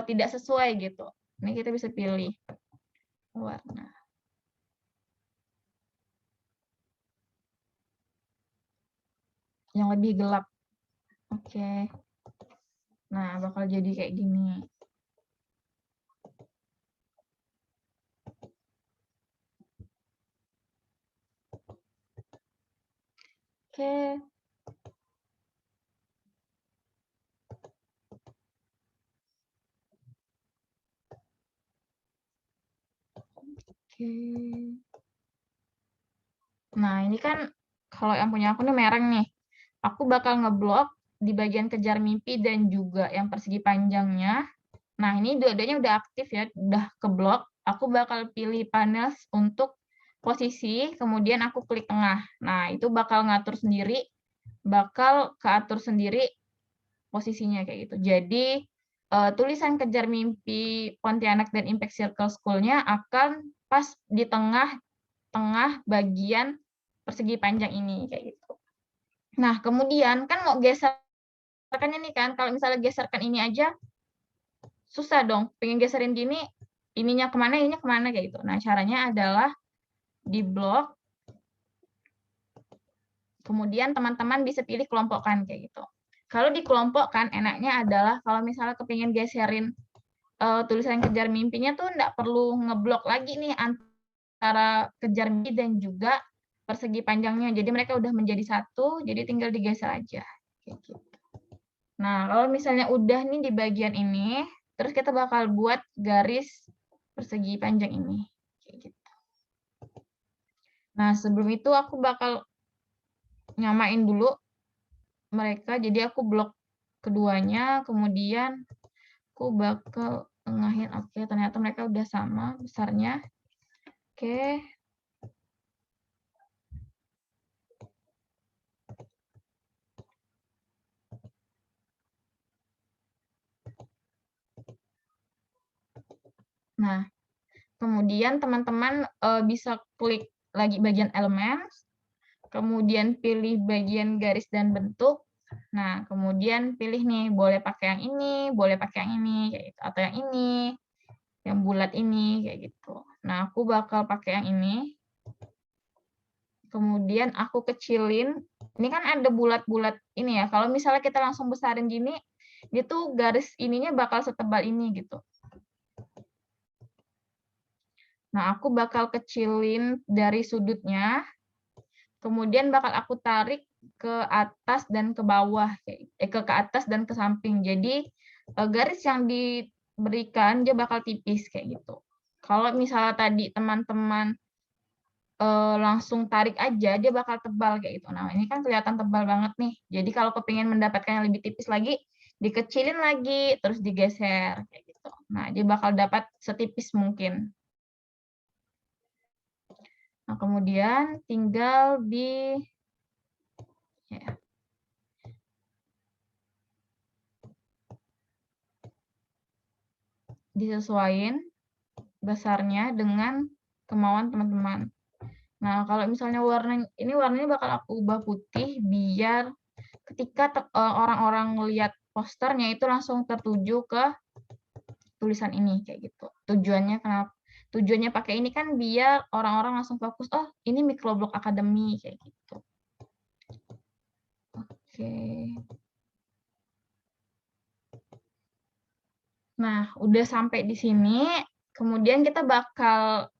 Speaker 3: tidak sesuai gitu. Ini kita bisa pilih warna. Yang lebih gelap. Oke. Nah, bakal jadi kayak gini. Oke. Oke. Nah, ini kan kalau yang punya aku nih mereng nih. Aku bakal ngeblok di bagian kejar mimpi dan juga yang persegi panjangnya. Nah, ini dua-duanya udah aktif ya, udah keblok. Aku bakal pilih panel untuk posisi, kemudian aku klik tengah. Nah, itu bakal ngatur sendiri, bakal keatur sendiri posisinya kayak gitu. Jadi, tulisan kejar mimpi Pontianak dan Impact Circle School-nya akan pas di tengah bagian persegi panjang ini kayak gitu. Nah, kemudian kan mau geserkannya nih kan, kalau misalnya geserkan ini aja susah dong, pengen geserin gini, ininya kemana kayak gitu. Nah, caranya adalah di blok, kemudian teman-teman bisa pilih kelompokkan kayak gitu. Kalau dikelompokkan, enaknya adalah kalau misalnya kepingin geserin tulisan kejar mimpinya tuh nggak perlu ngeblok lagi nih antara kejar mimpi dan juga persegi panjangnya. Jadi mereka udah menjadi satu, jadi tinggal digeser aja. Kayak gitu. Nah, kalau misalnya udah nih di bagian ini, terus kita bakal buat garis persegi panjang ini. Kayak gitu. Nah, sebelum itu aku bakal nyamain dulu mereka, jadi aku blok keduanya, kemudian aku bakal tengahin. Oke, ternyata mereka udah sama besarnya. Oke. Nah, kemudian teman-teman bisa klik lagi bagian Elements, kemudian pilih bagian garis dan bentuk. Nah, kemudian pilih nih, boleh pakai yang ini, boleh pakai yang ini, kayak gitu. Atau yang ini, yang bulat ini, kayak gitu. Nah, aku bakal pakai yang ini. Kemudian aku kecilin. Ini kan ada bulat-bulat ini ya. Kalau misalnya kita langsung besarin gini, dia tuh garis ininya bakal setebal ini gitu. Nah, aku bakal kecilin dari sudutnya. Kemudian bakal aku tarik ke atas dan ke bawah, ke atas dan ke samping. Jadi garis yang diberikan dia bakal tipis kayak gitu. Kalau misalnya tadi teman-teman langsung tarik aja, dia bakal tebal kayak gitu. Nah, ini kan kelihatan tebal banget nih. Jadi kalau kepingin mendapatkan yang lebih tipis lagi, dikecilin lagi, terus digeser kayak gitu. Nah, dia bakal dapat setipis mungkin. Nah, kemudian tinggal disesuaikan besarnya dengan kemauan teman-teman. Nah, kalau misalnya warnanya bakal aku ubah putih biar ketika orang-orang ngelihat posternya itu langsung tertuju ke tulisan ini kayak gitu. Tujuannya pakai ini kan biar orang-orang langsung fokus, oh ini Microblog Academy kayak gitu. Oke. Nah, udah sampai di sini, kemudian kita bakal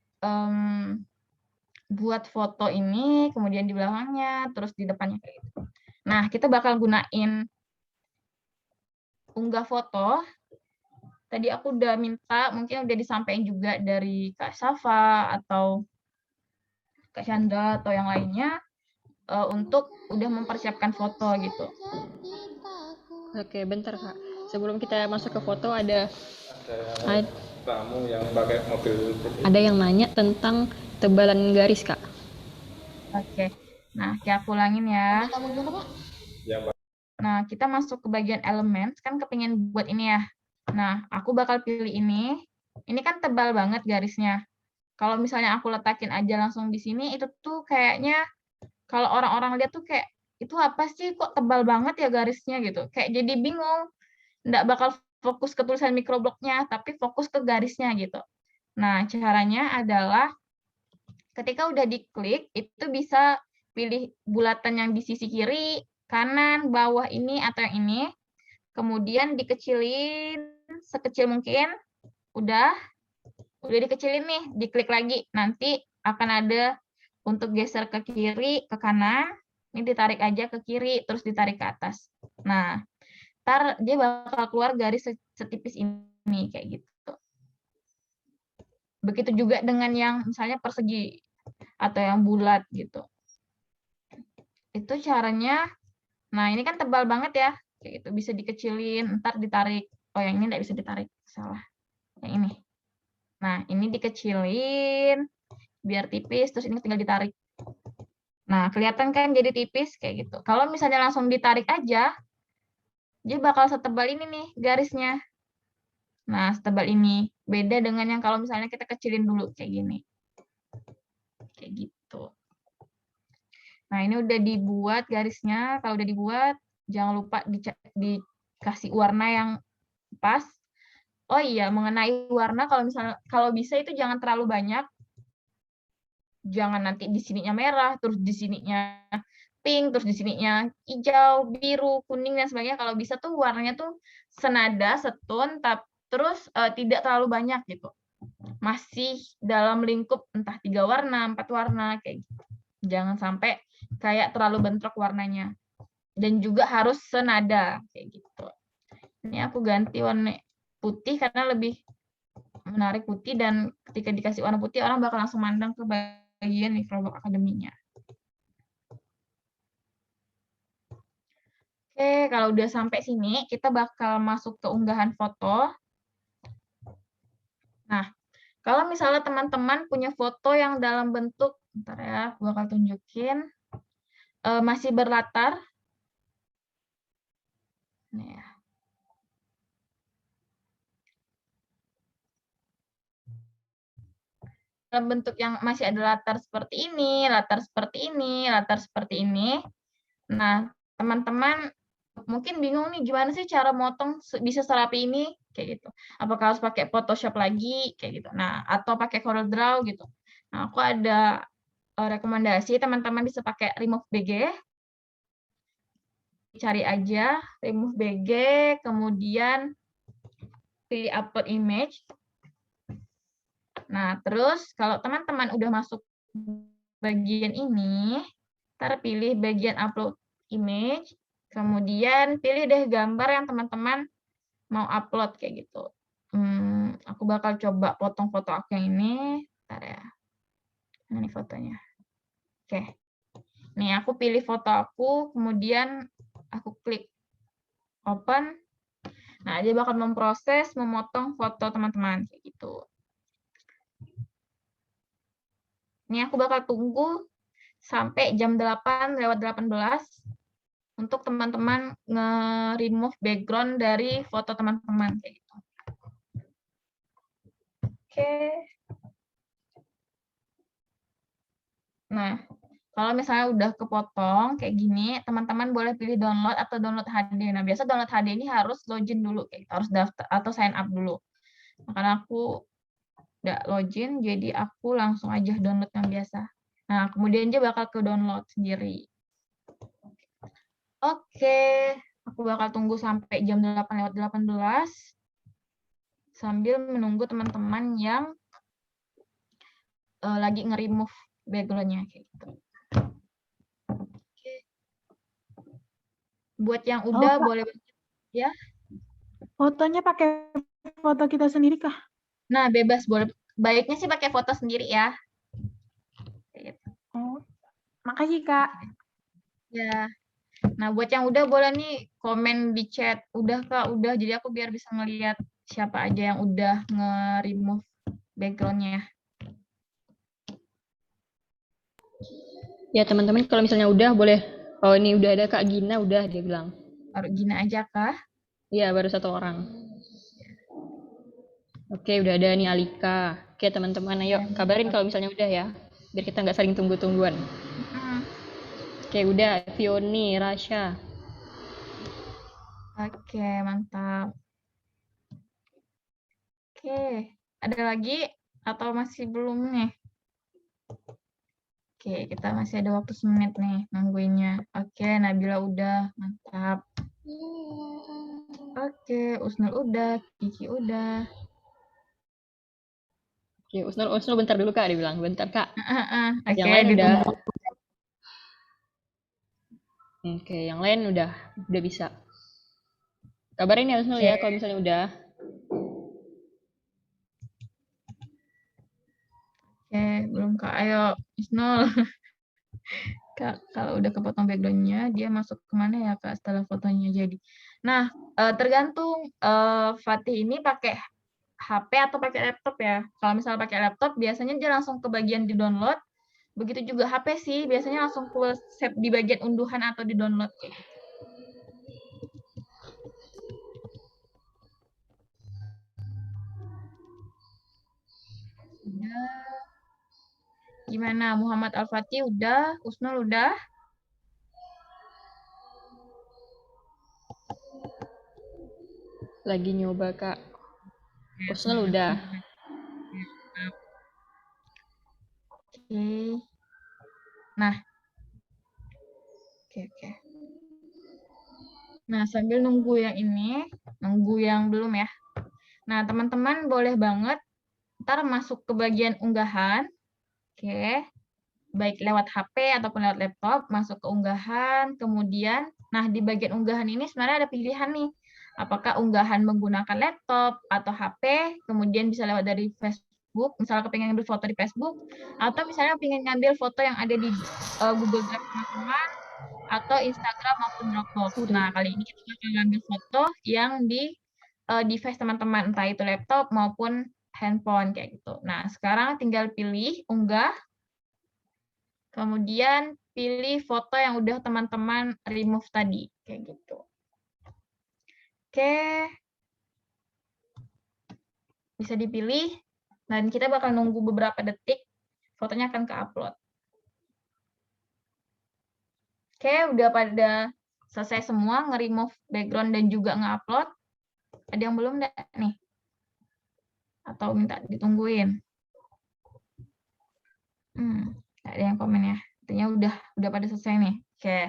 Speaker 3: buat foto ini, kemudian di belakangnya, terus di depannya kayak gitu. Nah, kita bakal gunain unggah foto. Tadi aku udah minta, mungkin udah disampaikan juga dari Kak Safa atau Kak Chandra atau yang lainnya, untuk udah mempersiapkan foto gitu.
Speaker 1: Oke, bentar Kak. Sebelum kita masuk ke foto ada
Speaker 4: tamu yang pakai mobil.
Speaker 1: Ada yang nanya tentang tebalan garis Kak.
Speaker 3: Oke. Nah, aku ulangin ya. Nah, kita masuk ke bagian elemen, kan kepingin buat ini ya. Nah, aku bakal pilih ini. Ini kan tebal banget garisnya. Kalau misalnya aku letakin aja langsung di sini, itu tuh kayaknya kalau orang-orang lihat tuh kayak, itu apa sih kok tebal banget ya garisnya gitu. Kayak jadi bingung, nggak bakal fokus ke tulisan microblognya, tapi fokus ke garisnya gitu. Nah, caranya adalah ketika udah diklik, itu bisa pilih bulatan yang di sisi kiri, kanan, bawah ini, atau yang ini. Kemudian dikecilin sekecil mungkin. Udah dikecilin nih, diklik lagi. Nanti akan ada untuk geser ke kiri, ke kanan. Ini ditarik aja ke kiri, terus ditarik ke atas. Nah, ntar dia bakal keluar garis setipis ini, kayak gitu. Begitu juga dengan yang misalnya persegi atau yang bulat gitu. Itu caranya. Nah, ini kan tebal banget ya. Kayak gitu, bisa dikecilin, ntar ditarik. Oh, yang ini nggak bisa ditarik. Salah. Yang ini. Nah, ini dikecilin biar tipis, terus ini tinggal ditarik. Nah, kelihatan kan jadi tipis kayak gitu. Kalau misalnya langsung ditarik aja, dia bakal setebal ini nih garisnya. Nah, setebal ini. Beda dengan yang kalau misalnya kita kecilin dulu kayak gini. Kayak gitu. Nah, ini udah dibuat garisnya. Kalau udah dibuat, jangan lupa dikasih warna yang pas. Oh iya, mengenai warna, kalau bisa itu jangan terlalu banyak. Jangan nanti di sininya merah, terus di sininya pink, terus di sininya hijau, biru, kuning, dan sebagainya. Kalau bisa tuh warnanya tuh senada, setun, terus tidak terlalu banyak gitu. Masih dalam lingkup entah 3 warna, 4 warna, kayak gitu. Jangan sampai kayak terlalu bentrok warnanya. Dan juga harus senada, kayak gitu. Ini aku ganti warna putih karena lebih menarik putih, dan ketika dikasih warna putih, orang bakal langsung mandang ke bagian microblog akademinya. Oke, kalau udah sampai sini, kita bakal masuk ke unggahan foto. Nah, kalau misalnya teman-teman punya foto yang dalam bentuk, bentar ya, aku bakal tunjukin, masih berlatar. Nih ya. Dalam bentuk yang masih ada latar seperti ini, latar seperti ini, latar seperti ini. Nah, teman-teman mungkin bingung nih, gimana sih cara motong bisa serapi ini, kayak gitu. Apakah harus pakai Photoshop lagi, kayak gitu. Nah, atau pakai CorelDRAW gitu. Nah, aku ada rekomendasi, teman-teman bisa pakai Remove BG. Cari aja Remove BG, kemudian pilih Upload Image. Nah, terus kalau teman-teman udah masuk bagian ini, ntar pilih bagian Upload Image, kemudian pilih deh gambar yang teman-teman mau upload kayak gitu. Aku bakal coba potong foto aku yang ini. Bentar ya. Ini fotonya. Oke. Nih, aku pilih foto aku, kemudian aku klik open. Nah, dia bakal memproses, memotong foto teman-teman kayak gitu. Ini aku bakal tunggu sampai jam 8:18 untuk teman-teman nge-remove background dari foto teman-teman kayak gitu. Oke. Nah, kalau misalnya udah kepotong kayak gini, teman-teman boleh pilih download atau download HD. Nah, biasa download HD ini harus login dulu, kayak gitu. Harus daftar atau sign up dulu. Karena aku nggak login, jadi aku langsung aja download yang biasa. Nah, kemudian dia bakal ke download sendiri. Oke, aku bakal tunggu sampai jam 8:18 sambil menunggu teman-teman yang lagi nge-remove background-nya kayak gitu. Oke. Buat yang udah boleh ya.
Speaker 2: Fotonya pakai foto kita sendiri kah?
Speaker 3: Nah, bebas, boleh. Baiknya sih pakai foto sendiri ya.
Speaker 2: Oh, makasih Kak.
Speaker 3: Ya. Nah, buat yang udah boleh nih komen di chat. Udah Kak, udah. Jadi aku biar bisa ngelihat siapa aja yang udah nge-remove background-nya.
Speaker 1: Ya teman-teman, kalau misalnya udah boleh. Oh ini udah ada Kak Gina, udah dia bilang.
Speaker 3: Baru Gina aja kah?
Speaker 1: Iya, baru 1 orang. Oke, udah ada nih Alika. Oke, teman-teman, ayo kabarin kalau misalnya udah ya. Biar kita nggak saling tunggu-tungguan. Oke, udah. Vioni, Rasya.
Speaker 3: Oke, mantap. Oke, ada lagi atau masih belum nih? Oke, kita masih ada waktu 1 menit nih nungguinnya. Oke, Nabila udah, mantap. Oke, Usnul udah, Kiki udah.
Speaker 1: Oke, Usnul bentar dulu Kak, dia bilang. Bentar Kak.
Speaker 3: Oke,
Speaker 1: Yang lain udah.
Speaker 3: ditunggu.
Speaker 1: Oke, yang lain udah bisa. Kabarin ya Usnul
Speaker 3: Oke.
Speaker 1: ya kalau misalnya udah.
Speaker 3: Oke, belum Kak. Ayo, Usnul. Kak, kalau udah kepotong background-nya, dia masuk kemana ya Kak setelah fotonya jadi. Nah, tergantung Fatih ini pakai HP atau pakai laptop ya. Kalau misalnya pakai laptop, biasanya dia langsung ke bagian di download. Begitu juga HP sih, biasanya langsung ke save di bagian unduhan atau di download kayak gitu. Udah. Gimana? Muhammad Al-Fatih udah? Usnul udah?
Speaker 1: Lagi nyoba Kak. Usnul udah.
Speaker 3: Oke. Nah. Oke. Nah, sambil nunggu yang ini, nunggu yang belum ya. Nah, teman-teman boleh banget ntar masuk ke bagian unggahan. Oke. Baik lewat HP ataupun lewat laptop, masuk ke unggahan, kemudian, nah di bagian unggahan ini sebenarnya ada pilihan nih. Apakah unggahan menggunakan laptop atau HP, kemudian bisa lewat dari Facebook, misalnya pengen ngambil foto di Facebook, atau misalnya pengen ngambil foto yang ada di Google Drive teman-teman, atau Instagram maupun Dropbox. Nah, kali ini kita akan ngambil foto yang di device teman-teman, entah itu laptop maupun handphone, kayak gitu. Nah, sekarang tinggal pilih, unggah, kemudian pilih foto yang udah teman-teman remove tadi, kayak gitu. Oke. Bisa dipilih, dan kita bakal nunggu beberapa detik, fotonya akan ke-upload. Oke, udah pada selesai semua, nge-remove background dan juga nge-upload. Ada yang belum nggak nih? Atau minta ditungguin? Ada yang komen ya. Artinya udah pada selesai nih. Oke.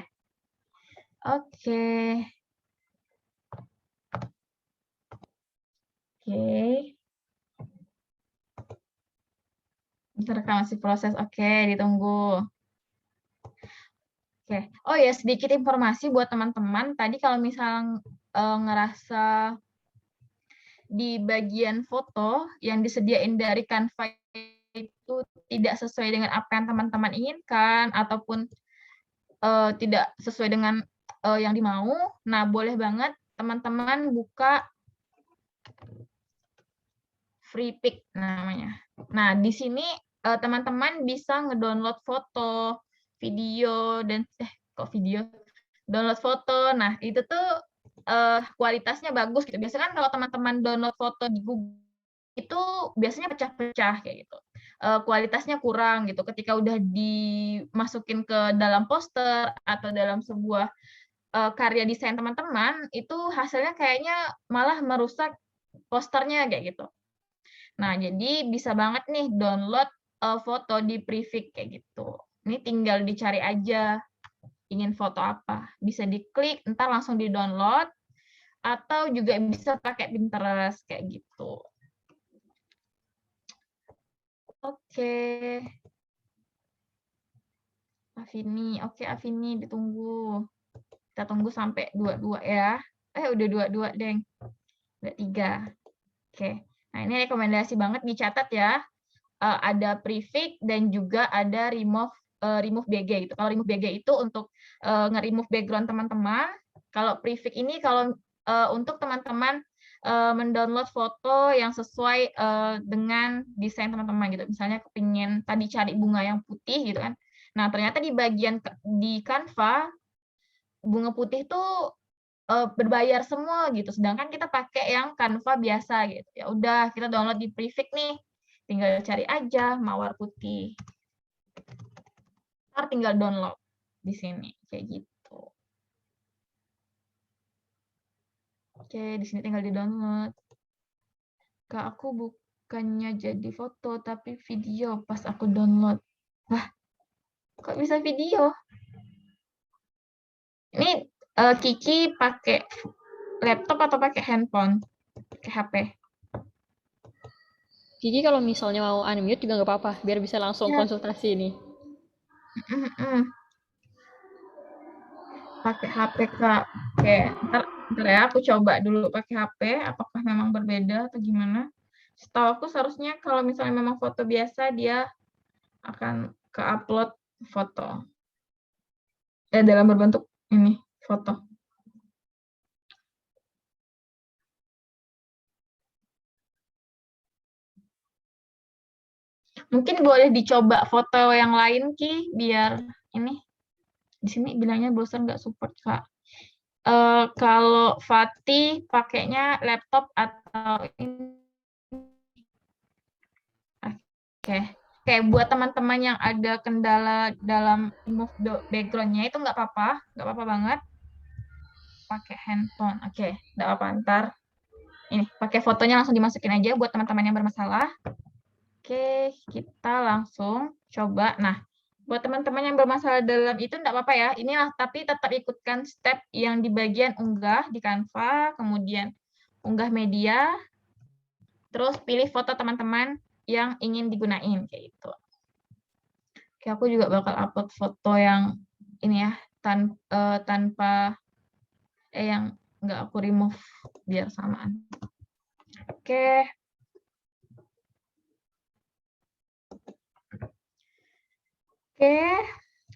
Speaker 3: Oke. Bentar, Kak, masih proses. Oke, ditunggu. Oke. Oh ya, sedikit informasi buat teman-teman. Tadi kalau misalnya ngerasa di bagian foto yang disediain dari Canva itu tidak sesuai dengan apa yang teman-teman inginkan, ataupun tidak sesuai dengan yang dimau, nah boleh banget teman-teman buka free pick namanya. Nah, di sini teman-teman bisa ngedownload foto, video, dan download foto. Nah, itu tuh kualitasnya bagus gitu. Biasanya kan kalau teman-teman download foto di Google itu biasanya pecah-pecah kayak gitu. Kualitasnya kurang gitu. Ketika udah dimasukin ke dalam poster atau dalam sebuah karya desain teman-teman, itu hasilnya kayaknya malah merusak posternya kayak gitu. Nah, jadi bisa banget nih download foto di Prefik kayak gitu. Ini tinggal dicari aja ingin foto apa. Bisa diklik, ntar langsung di-download, atau juga bisa pakai Pinterest kayak gitu. Oke. Afini, oke Afini ditunggu. Kita tunggu sampai 22 ya. Udah 22, Deng. Udah 3. Oke. Nah, ini rekomendasi banget dicatat ya. Ada Prefik dan juga ada remove BG gitu. Kalau remove BG itu untuk nge-remove background teman-teman. Kalau Prefik ini kalau untuk teman-teman mendownload foto yang sesuai dengan desain teman-teman gitu. Misalnya kepingin tadi cari bunga yang putih gitu kan. Nah, ternyata di bagian di Canva bunga putih tuh berbayar semua gitu. Sedangkan kita pakai yang Canva biasa gitu. Ya udah, kita download di Prefik nih. Tinggal cari aja Mawar Putih. Ntar tinggal download di sini kayak gitu. Oke, di sini tinggal di-download. Kak, aku bukannya jadi foto tapi video pas aku download. Wah, kok bisa video? Ini Kiki pakai laptop atau pakai handphone? Pakai HP?
Speaker 1: Kiki kalau misalnya mau unmute juga nggak apa-apa, biar bisa langsung
Speaker 3: Ya.
Speaker 1: konsultasi ini.
Speaker 3: Pakai HP, Kak. Oke, ntar ya aku coba dulu pakai HP, apakah memang berbeda atau gimana. Setahu aku seharusnya kalau misalnya memang foto biasa, dia akan ke-upload foto. Dalam berbentuk ini, foto. Mungkin boleh dicoba foto yang lain, Ki, biar ini. Di sini bilangnya browser nggak support, Kak. Kalau Fatih pakainya laptop atau ini. Oke. Kayak buat teman-teman yang ada kendala dalam remove background-nya itu nggak apa-apa banget. Pakai handphone, oke, nggak apa-apa. Ntar ini pakai fotonya langsung dimasukin aja buat teman-teman yang bermasalah. Oke, kita langsung coba. Nah, buat teman-teman yang bermasalah dalam itu nggak apa-apa ya. Inilah, tapi tetap ikutkan step yang di bagian unggah di Canva, kemudian unggah media, terus pilih foto teman-teman yang ingin digunain kayak gitu. Oke, aku juga bakal upload foto yang ini ya, tanpa yang nggak aku remove biar samaan. Oke. Oke,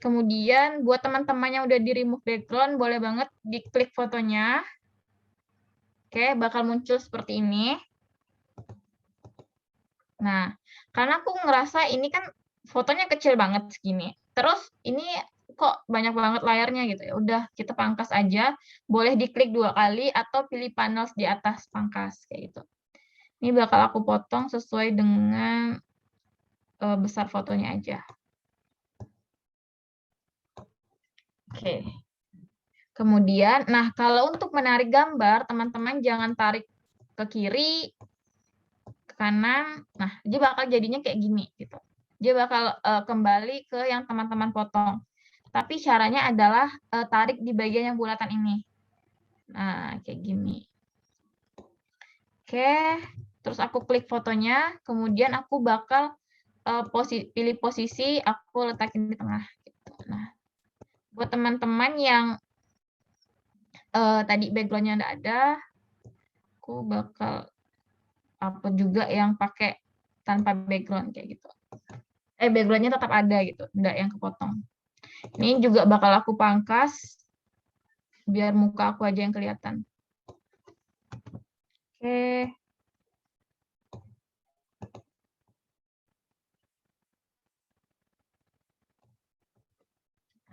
Speaker 3: kemudian buat teman-teman yang udah di remove background, boleh banget diklik fotonya. Oke, bakal muncul seperti ini. Nah, karena aku ngerasa ini kan fotonya kecil banget segini. Terus ini kok banyak banget layarnya gitu ya. Udah kita pangkas aja. Boleh diklik 2 kali atau pilih panel di atas pangkas kayak gitu. Ini bakal aku potong sesuai dengan besar fotonya aja. Oke. Kemudian, nah kalau untuk menarik gambar, teman-teman jangan tarik ke kiri, ke kanan. Nah, dia bakal jadinya kayak gini gitu. Dia bakal kembali ke yang teman-teman potong. Tapi caranya adalah tarik di bagian yang bulatan ini. Nah, kayak gini. Oke, terus aku klik fotonya, kemudian aku bakal pilih posisi, aku letakin di tengah. Gitu. Nah, buat teman-teman yang tadi background-nya nggak ada, aku bakal upload juga yang pakai tanpa background kayak gitu. Background-nya tetap ada gitu, nggak yang kepotong. Ini juga bakal aku pangkas biar muka aku aja yang kelihatan. Oke.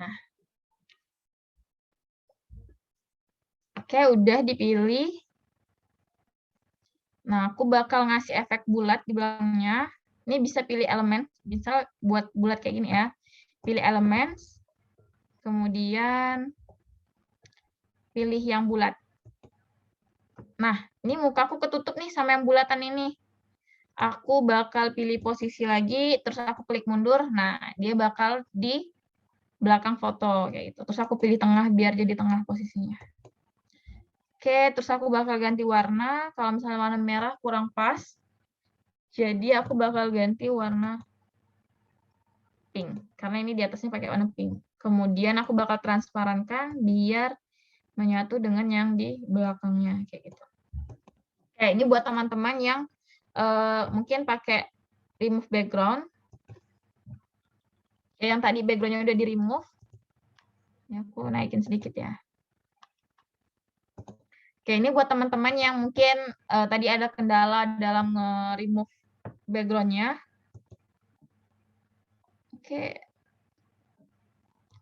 Speaker 3: Nah. Oke, udah dipilih. Nah, aku bakal ngasih efek bulat di belakangnya. Ini bisa pilih elemen, bisa buat bulat kayak gini ya. Pilih elemen, kemudian pilih yang bulat. Nah, ini mukaku ketutup nih sama yang bulatan ini. Aku bakal pilih posisi lagi, terus aku klik mundur. Nah, dia bakal di belakang foto kayak gitu. Terus aku pilih tengah biar jadi tengah posisinya. Oke, terus aku bakal ganti warna. Kalau misalnya warna merah kurang pas, jadi aku bakal ganti warna pink. Karena ini di atasnya pakai warna pink. Kemudian aku bakal transparankan biar menyatu dengan yang di belakangnya kayak gitu. Oke, ini buat teman-teman yang mungkin pakai remove background. Yang tadi background-nya udah di remove. Ya, aku naikin sedikit ya. Oke, ini buat teman-teman yang mungkin tadi ada kendala dalam remove background-nya. Oke.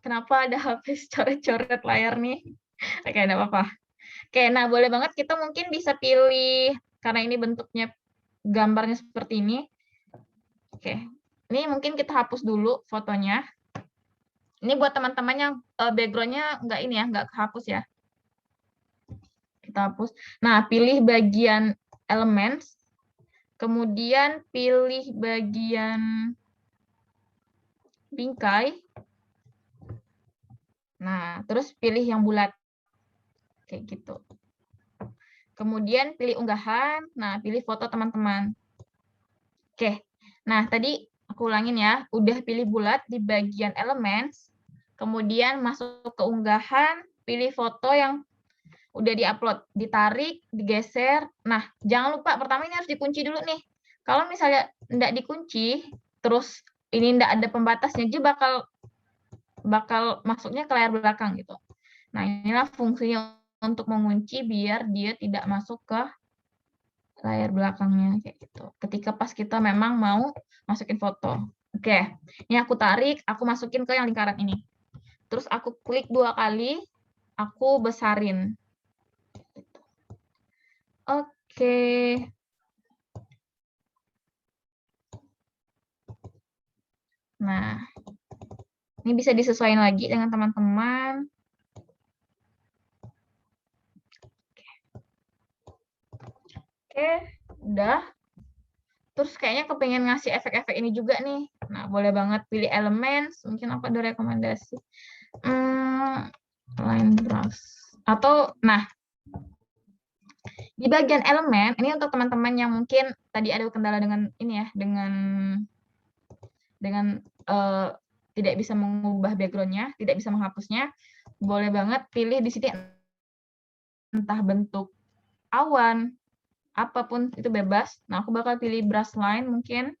Speaker 3: Kenapa ada HP coret-coret layar nih? Oke, enggak apa-apa. Oke, nah boleh banget kita mungkin bisa pilih, karena ini bentuknya gambarnya seperti ini. Oke, ini mungkin kita hapus dulu fotonya. Ini buat teman-teman yang background-nya nggak ini ya, nggak kehapus ya. Kita hapus. Nah, pilih bagian elements, kemudian pilih bagian bingkai. Nah, terus pilih yang bulat. Kayak gitu. Kemudian pilih unggahan. Nah, pilih foto teman-teman. Oke. Nah, tadi aku ulangin ya. Udah pilih bulat di bagian elements. Kemudian masuk ke unggahan, pilih foto yang udah diupload, ditarik, digeser. Nah, jangan lupa pertama ini harus dikunci dulu nih. Kalau misalnya enggak dikunci, terus ini enggak ada pembatasnya, dia bakal masuknya ke layar belakang gitu. Nah, inilah fungsinya untuk mengunci biar dia tidak masuk ke layar belakangnya kayak gitu. Ketika pas kita memang mau masukin foto. Oke, ini aku tarik, aku masukin ke yang lingkaran ini. Terus aku klik 2 kali, aku besarin. Oke. Nah, ini bisa disesuaikan lagi dengan teman-teman. Oke, udah. Terus kayaknya kepengen ngasih efek-efek ini juga nih. Nah, boleh banget pilih elements. Mungkin aku ada rekomendasi. Line brush. Atau, nah, di bagian elemen, ini untuk teman-teman yang mungkin tadi ada kendala dengan ini ya, dengan tidak bisa mengubah background-nya, tidak bisa menghapusnya, boleh banget pilih di sini entah bentuk awan, apapun itu bebas. Nah, aku bakal pilih brush line mungkin.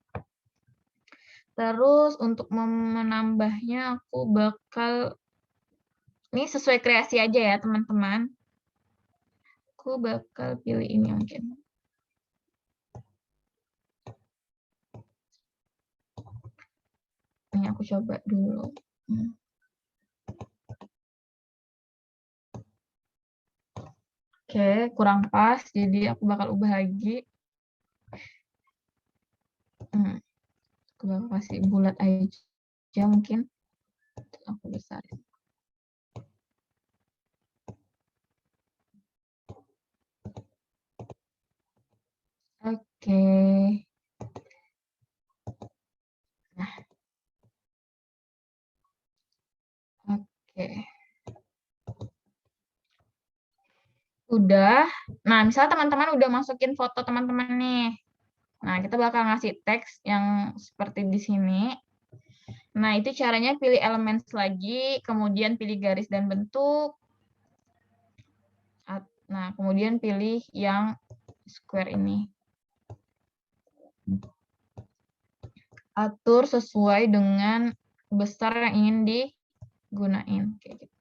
Speaker 3: Terus untuk menambahnya aku bakal, ini sesuai kreasi aja ya teman-teman. Aku bakal pilih ini mungkin. Ini aku coba dulu. Oke, kurang pas, jadi aku bakal ubah lagi. Aku bakal kasih bulat aja mungkin. Aku besarin. Oke. Nah. Oke. Udah. Nah, misalnya teman-teman udah masukin foto teman-teman nih. Nah, kita bakal ngasih teks yang seperti di sini. Nah, itu caranya pilih elements lagi, kemudian pilih garis dan bentuk. Nah, kemudian pilih yang square ini. Atur sesuai dengan besar yang ingin digunain. Kayak gitu.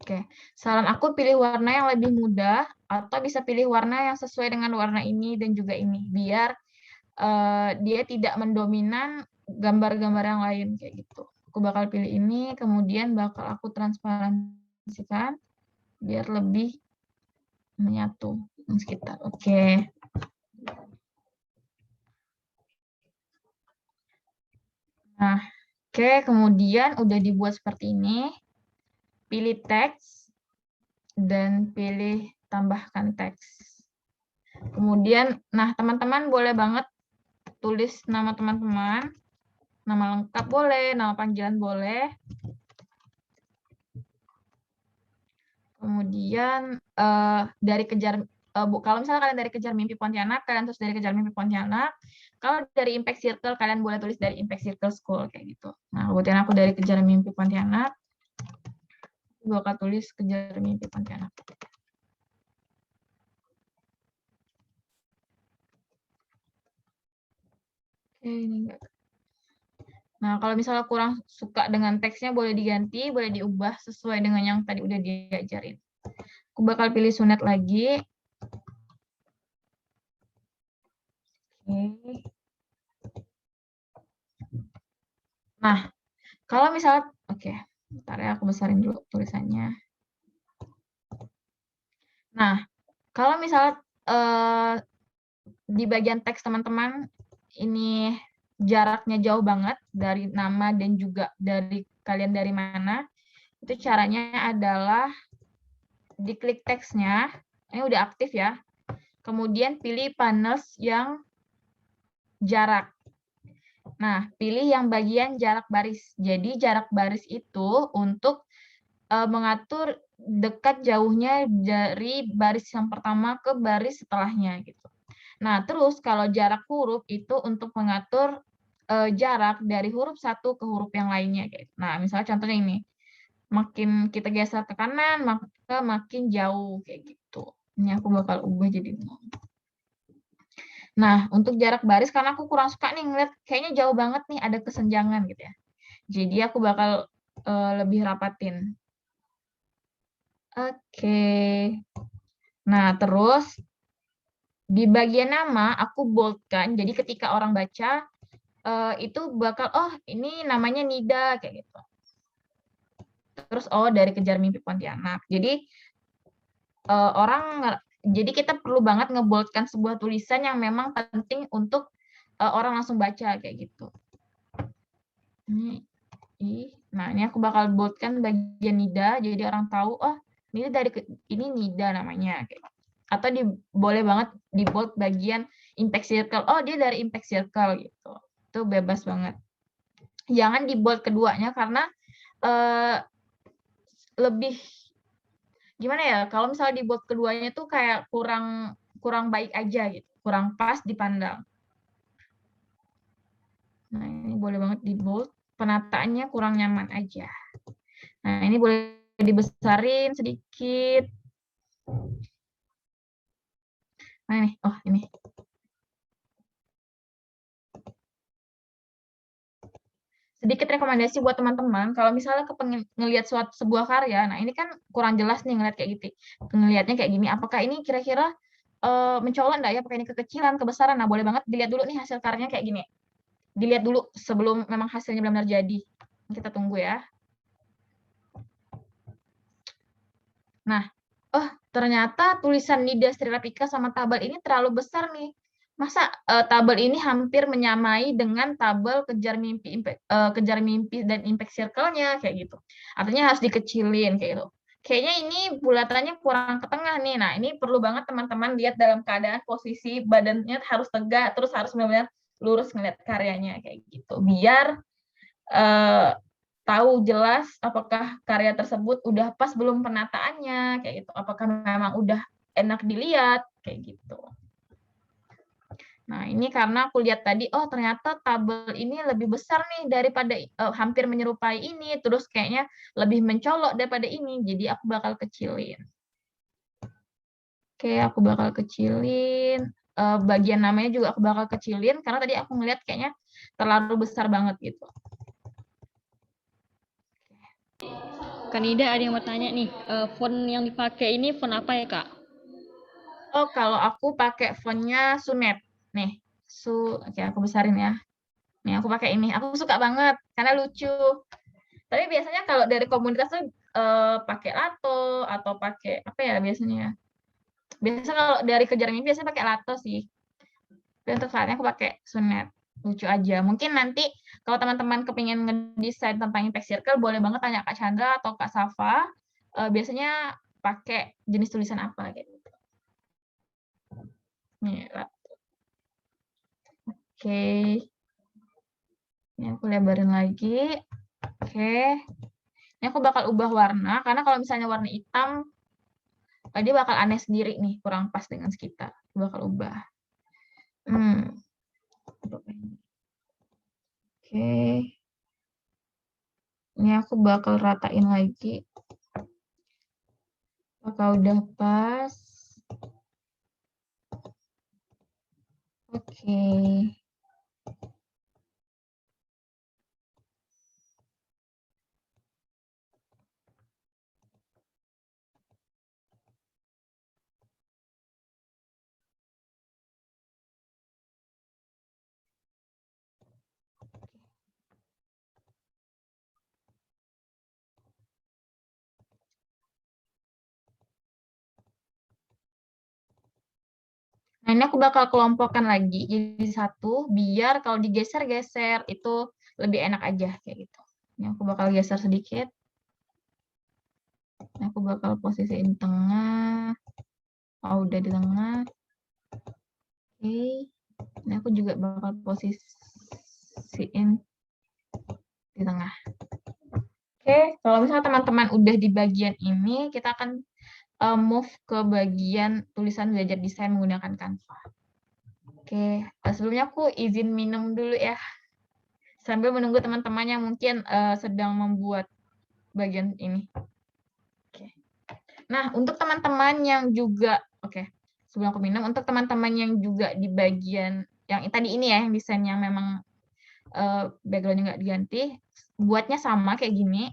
Speaker 3: Oke, saran aku pilih warna yang lebih mudah, atau bisa pilih warna yang sesuai dengan warna ini dan juga ini, biar dia tidak mendominan gambar-gambar yang lain kayak gitu. Aku bakal pilih ini, kemudian bakal aku transparansikan biar lebih menyatu dengan sekitar. Oke. Nah, oke, kemudian udah dibuat seperti ini. Pilih teks dan pilih tambahkan teks. Kemudian, nah teman-teman boleh banget tulis nama teman-teman, nama lengkap boleh, nama panggilan boleh. Kemudian dari kejar, kalau misalnya kalian dari kejar mimpi Pontianak, kalian terus dari kejar mimpi Pontianak. Kalau dari Impact Circle, kalian boleh tulis dari Impact Circle School kayak gitu. Nah, kebetulan aku dari kejar mimpi Pontianak, aku bakal tulis kejar mimpi Pontianak. Oke, ini enggak. Nah, kalau misalnya kurang suka dengan teksnya, boleh diganti, boleh diubah sesuai dengan yang tadi udah diajarin. Aku bakal pilih sunat lagi. Oke. Nah, Kalau misalnya, oke, bentar ya, aku besarin dulu tulisannya. Nah, kalau misalnya di bagian teks teman-teman ini jaraknya jauh banget dari nama dan juga dari kalian dari mana, itu caranya adalah diklik teksnya, ini udah aktif ya, kemudian pilih panels yang jarak. Nah, pilih yang bagian jarak baris. Jadi jarak baris itu untuk mengatur dekat jauhnya dari baris yang pertama ke baris setelahnya gitu. Nah, terus kalau jarak huruf itu untuk mengatur jarak dari huruf satu ke huruf yang lainnya. Gitu. Nah, misalnya contohnya ini, makin kita geser ke kanan, maka makin jauh kayak gitu. Ini aku bakal ubah jadi 0. Nah, untuk jarak baris, karena aku kurang suka nih ngeliat kayaknya jauh banget nih, ada kesenjangan gitu ya. Jadi aku bakal lebih rapatin. Oke. Nah, terus di bagian nama aku boldkan, jadi ketika orang baca, itu bakal, oh ini namanya Nida, kayak gitu. Terus, oh dari Kejar Mimpi Pontianak. Jadi, jadi kita perlu banget ngeboldkan sebuah tulisan yang memang penting untuk orang langsung baca, kayak gitu. Nah, ini aku bakal boldkan bagian Nida, jadi orang tahu, oh ini Nida namanya. Kayak gitu. Atau boleh banget di bold bagian impact circle. Oh, dia dari impact circle gitu. Itu bebas banget. Jangan di bold keduanya karena lebih gimana ya? Kalau misalnya di bold keduanya tuh kayak kurang baik aja gitu, kurang pas dipandang. Nah, ini boleh banget di bold. Penataannya kurang nyaman aja. Nah, ini boleh dibesarin sedikit. Nah, ini. Oh, ini. Sedikit rekomendasi buat teman-teman, kalau misalnya kepengen ngelihat sebuah karya, nah ini kan kurang jelas nih ngelihat kayak gitu. Ngelihatnya kayak gini, apakah ini kira-kira mencolok enggak ya, apakah ini kekecilan, kebesaran. Nah, boleh banget dilihat dulu nih hasil karyanya kayak gini. Dilihat dulu sebelum memang hasilnya benar-benar jadi. Kita tunggu ya. Nah, oh ternyata tulisan Nida Sri Rapika sama tabel ini terlalu besar nih. Masa tabel ini hampir menyamai dengan tabel kejar mimpi dan impact circle-nya kayak gitu. Artinya harus dikecilin kayak gitu. Kayaknya ini bulatannya kurang ke tengah nih. Nah, ini perlu banget teman-teman lihat dalam keadaan posisi badannya harus tegak, terus harus benar-benar lurus ngeliat karyanya kayak gitu. Biar tahu jelas apakah karya tersebut udah pas belum penataannya kayak gitu. Apakah memang udah enak dilihat kayak gitu. Nah, ini karena aku lihat tadi, oh ternyata tabel ini lebih besar nih daripada hampir menyerupai ini, terus kayaknya lebih mencolok daripada ini, jadi aku bakal kecilin. Oke, aku bakal kecilin. Bagian namanya juga aku bakal kecilin, karena tadi aku ngeliat kayaknya terlalu besar banget gitu.
Speaker 1: Kanida ada yang mau tanya nih, font yang dipakai ini font apa ya Kak?
Speaker 3: Oh, kalau aku pakai fontnya Sunet. Nih, oke aku besarin ya. Nih, aku pakai ini. Aku suka banget karena lucu. Tapi biasanya kalau dari komunitas tuh pakai Lato atau pakai apa ya biasanya? Biasa kalau dari Kejar Mimpi biasanya pakai Lato sih. Tapi untuk saat ini aku pakai Sunet. Lucu aja. Mungkin nanti kalau teman-teman kepingin ngedesain tentang Impact Circle, boleh banget tanya Kak Chandra atau Kak Safa. Biasanya pakai jenis tulisan apa gitu. Nih, oke. Ini aku lebarin lagi. Oke. Ini aku bakal ubah warna, karena kalau misalnya warna hitam, dia bakal aneh sendiri nih, kurang pas dengan sekitar. Aku bakal ubah. Oke. Ini aku bakal ratain lagi. Apakah udah pas? Oke. Nah, ini aku bakal kelompokkan lagi jadi satu, biar kalau digeser-geser itu lebih enak aja kayak gitu. Ini aku bakal geser sedikit. Ini aku bakal posisiin tengah. Oh, udah di tengah. Oke. Ini aku juga bakal posisiin di tengah. Oke, kalau misalnya teman-teman udah di bagian ini, kita akan move ke bagian tulisan belajar desain menggunakan Canva. Oke, sebelumnya aku izin minum dulu ya, sambil menunggu teman-teman yang mungkin sedang membuat bagian ini. Oke. Nah, untuk teman-teman yang juga, sebelum aku minum, untuk teman-teman yang juga di bagian yang tadi ini ya, yang desain yang memang background-nya nggak diganti, buatnya sama kayak gini.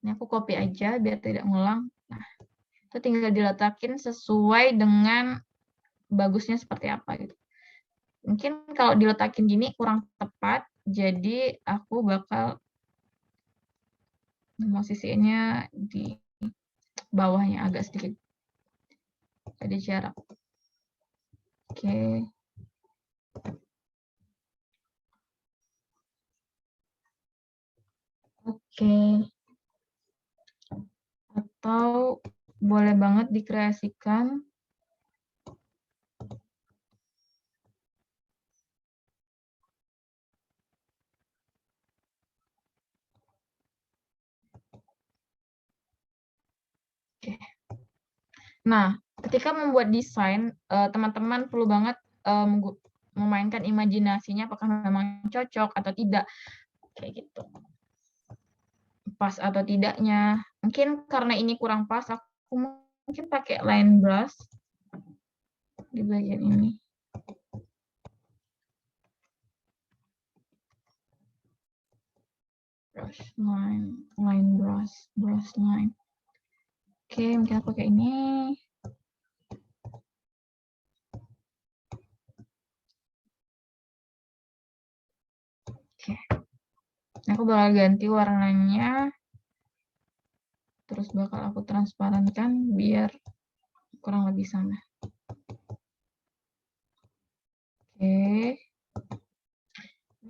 Speaker 3: Ini aku copy aja biar tidak ngulang. Nah, itu tinggal diletakin sesuai dengan bagusnya seperti apa gitu. Mungkin kalau diletakin gini kurang tepat, jadi aku bakal posisinya di bawahnya agak sedikit. Ada jarak. Oke. Oke. Atau boleh banget dikreasikan. Oke. Nah, ketika membuat desain, teman-teman perlu banget memainkan imajinasinya apakah memang cocok atau tidak. Kayak gitu. Pas atau tidaknya. Mungkin karena ini kurang pas, aku mungkin pakai line brush di bagian ini. Brush line, line brush, brush line. Oke, mungkin aku pakai ini. Oke. Aku bakal ganti warnanya. Terus bakal aku transparankan biar kurang lebih sama. Oke.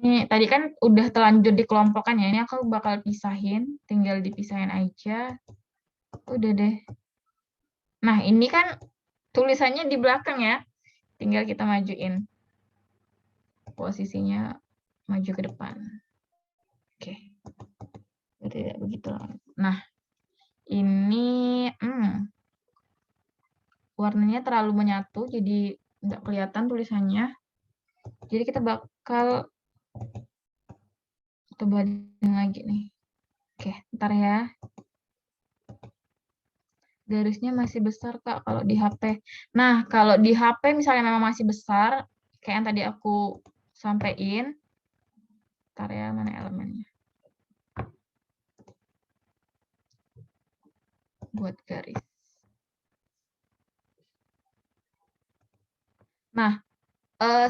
Speaker 3: Ini tadi kan udah terlanjur dikelompokkan ya. Ini aku bakal pisahin, tinggal dipisahin aja. Udah deh. Nah, ini kan tulisannya di belakang ya. Tinggal kita majuin. Posisinya maju ke depan. Oke. Tidak begitu. Nah, ini warnanya terlalu menyatu, jadi nggak kelihatan tulisannya. Jadi kita bakal tebalin lagi nih. Oke, ntar ya. Garisnya masih besar, Kak, kalau di HP. Nah, kalau di HP misalnya memang masih besar, kayak yang tadi aku sampein. Ntar ya, mana elemennya. Buat garis. Nah,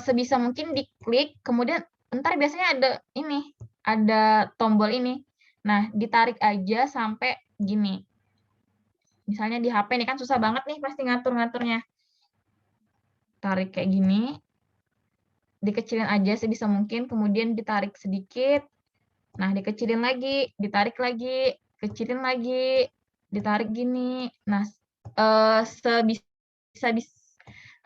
Speaker 3: sebisa mungkin diklik, kemudian ntar biasanya ada ini, ada tombol ini. Nah, ditarik aja sampai gini. Misalnya di HP nih kan susah banget nih pasti ngatur-ngaturnya. Tarik kayak gini, dikecilin aja sebisa mungkin, kemudian ditarik sedikit. Nah, dikecilin lagi, ditarik lagi, kecilin lagi, ditarik gini. Nah,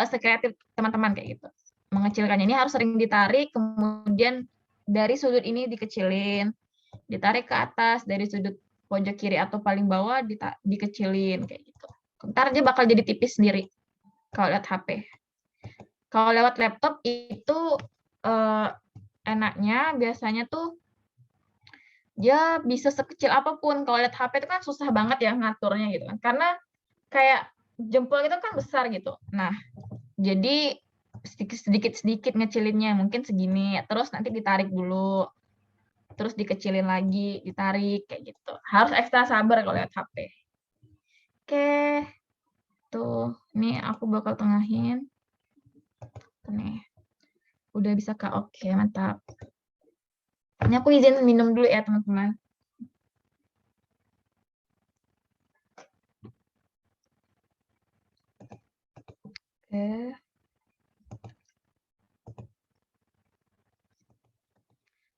Speaker 3: sekreatif teman-teman kayak gitu. Mengecilkannya ini harus sering ditarik, kemudian dari sudut ini dikecilin, ditarik ke atas, dari sudut pojok kiri atau paling bawah dikecilin kayak gitu. Ntar dia bakal jadi tipis sendiri kalau lihat HP. Kalau lewat laptop itu enaknya biasanya tuh dia bisa sekecil apapun. Kalau lihat HP itu kan susah banget ya ngaturnya gitu kan. Karena kayak jempol itu kan besar gitu. Nah, jadi sedikit-sedikit ngecilinnya, mungkin segini. Terus nanti ditarik dulu. Terus dikecilin lagi, ditarik kayak gitu. Harus ekstra sabar kalau lihat HP. Oke. Tuh, ini aku bakal tengahin. Nih. Udah bisa, Kak. Oke, mantap. Ini aku izin minum dulu ya, teman-teman. Oke.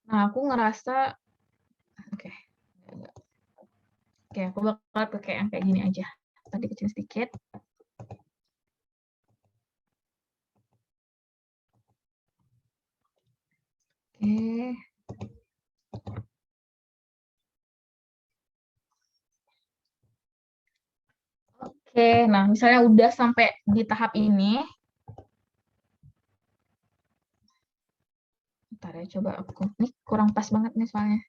Speaker 3: Nah, aku ngerasa, oke. Oke, aku bakal pakai yang kayak gini aja. Tadi kecil sedikit. Oke. Oke, nah misalnya udah sampai di tahap ini. Bentar ya, coba aku. Ini kurang pas banget nih soalnya.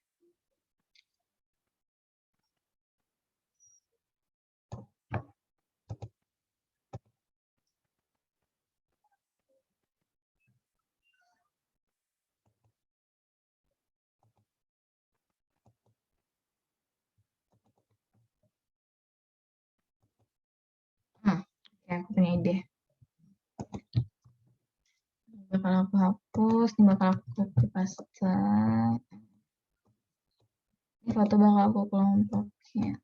Speaker 3: Oke, aku punya ide. Bakal aku hapus, ini bakal aku copy paste. Ini foto bakal aku kelompokin.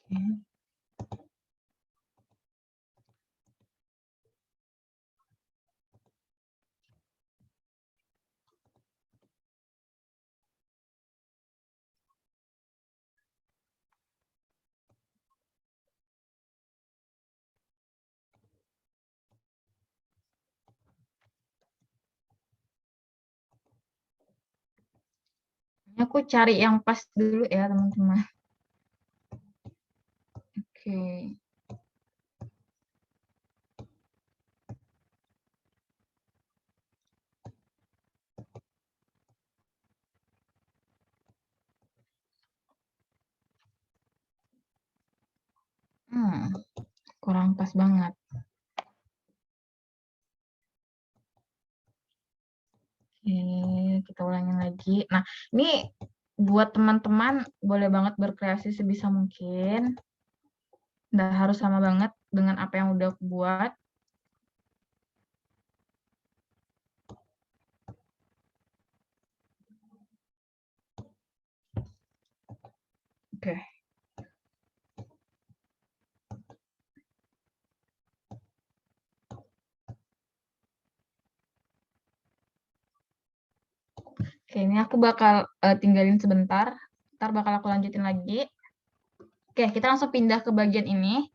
Speaker 3: Oke. Ini aku cari yang pas dulu ya, teman-teman. Oke. Kurang pas banget. Oke, kita ulangin lagi. Nah, ini buat teman-teman boleh banget berkreasi sebisa mungkin. Nggak harus sama banget dengan apa yang udah aku buat. Oke. Oke, ini aku bakal tinggalin sebentar. Ntar bakal aku lanjutin lagi. Oke, kita langsung pindah ke bagian ini.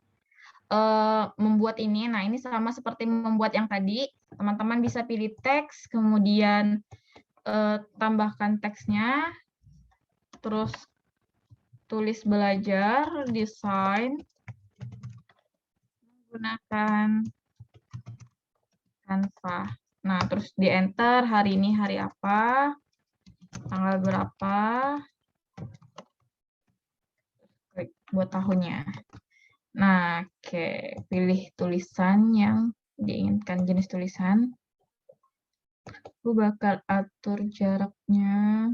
Speaker 3: Membuat ini. Nah, ini sama seperti membuat yang tadi. Teman-teman bisa pilih teks, kemudian tambahkan teksnya. Terus tulis belajar, desain, menggunakan Canva. Nah, terus di enter hari ini hari apa, tanggal berapa, buat tahunnya. Nah, oke, pilih tulisan yang diinginkan, jenis tulisan. Aku bakal atur jaraknya.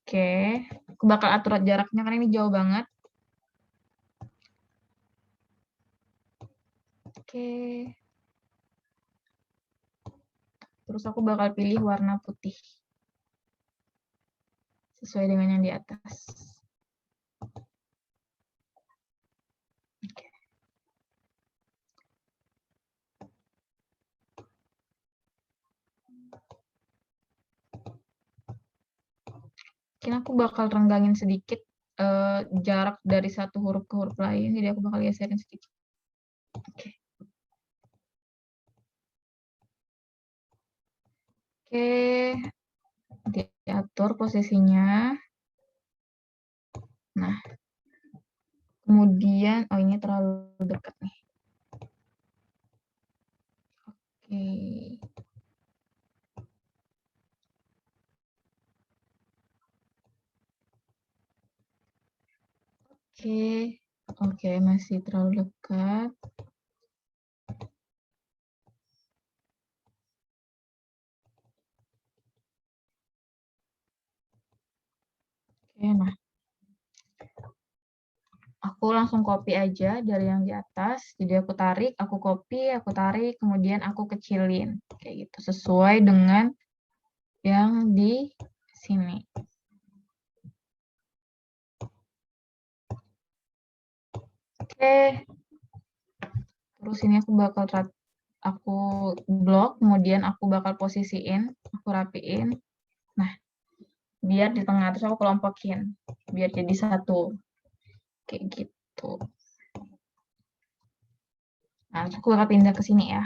Speaker 3: Oke, aku bakal atur jaraknya karena ini jauh banget. Oke. Terus aku bakal pilih warna putih. Sesuai dengan yang di atas. Oke. Mungkin aku bakal renggangin sedikit jarak dari satu huruf ke huruf lain. Jadi aku bakal geserin sedikit. Oke. Oke. Diatur posisinya. Nah. Kemudian, oh ini terlalu dekat nih. Oke. Oke, masih terlalu dekat. Oke, nah. Aku langsung copy aja dari yang di atas. Jadi aku tarik, aku copy, aku tarik, kemudian aku kecilin. Kayak gitu, sesuai dengan yang di sini. Oke. Terus ini aku bakal aku blok, kemudian aku bakal posisiin, aku rapiin. Nah, biar di tengah, terus aku kelompokin. Biar jadi satu. Kayak gitu. Nah, terus aku bakal pindah ke sini ya.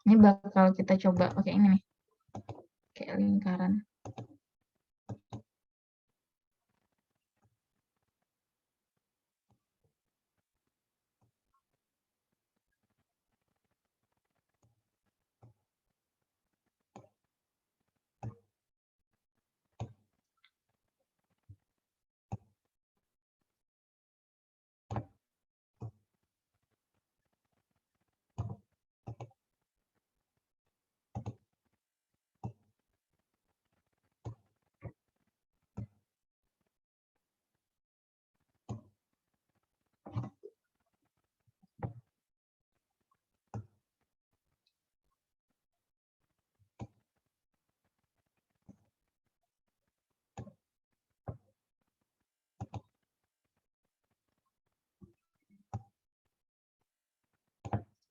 Speaker 3: Ini bakal kita coba pakai ini nih. Kayak lingkaran.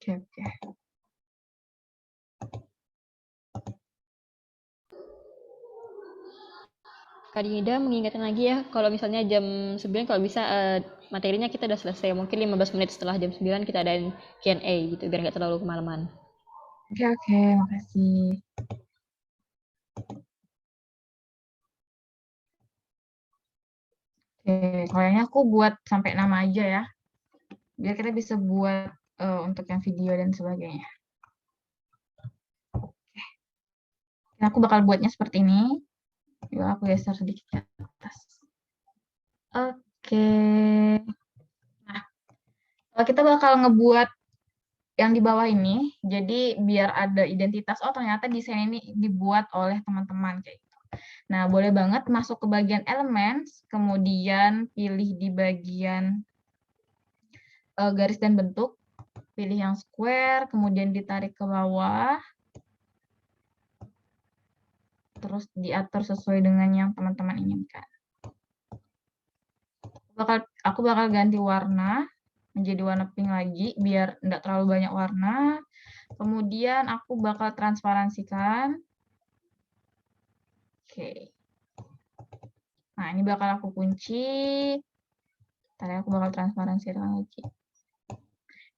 Speaker 3: Oke.
Speaker 1: Kak Dinda mengingatkan lagi ya, kalau misalnya jam 9 kalau bisa materinya kita udah selesai. Mungkin 15 menit setelah jam 9 kita adain Q&A gitu, biar nggak terlalu kemalaman.
Speaker 3: Oke, makasih. Oke, kayaknya aku buat sampai nama aja ya. Biar kita bisa buat untuk yang video dan sebagainya. Oke. Nah, aku bakal buatnya seperti ini. Yuk, aku geser sedikit ke atas. Oke. Nah, kita bakal ngebuat yang di bawah ini, jadi biar ada identitas, oh ternyata desain ini dibuat oleh teman-teman kayak gitu. Nah, boleh banget masuk ke bagian elements, kemudian pilih di bagian garis dan bentuk, pilih yang square, kemudian ditarik ke bawah, terus diatur sesuai dengan yang teman-teman inginkan. Aku bakal ganti warna, menjadi warna pink lagi, biar enggak terlalu banyak warna. Kemudian aku bakal transparansikan. Oke. Nah, ini bakal aku kunci. Ntar aku bakal transparansikan lagi.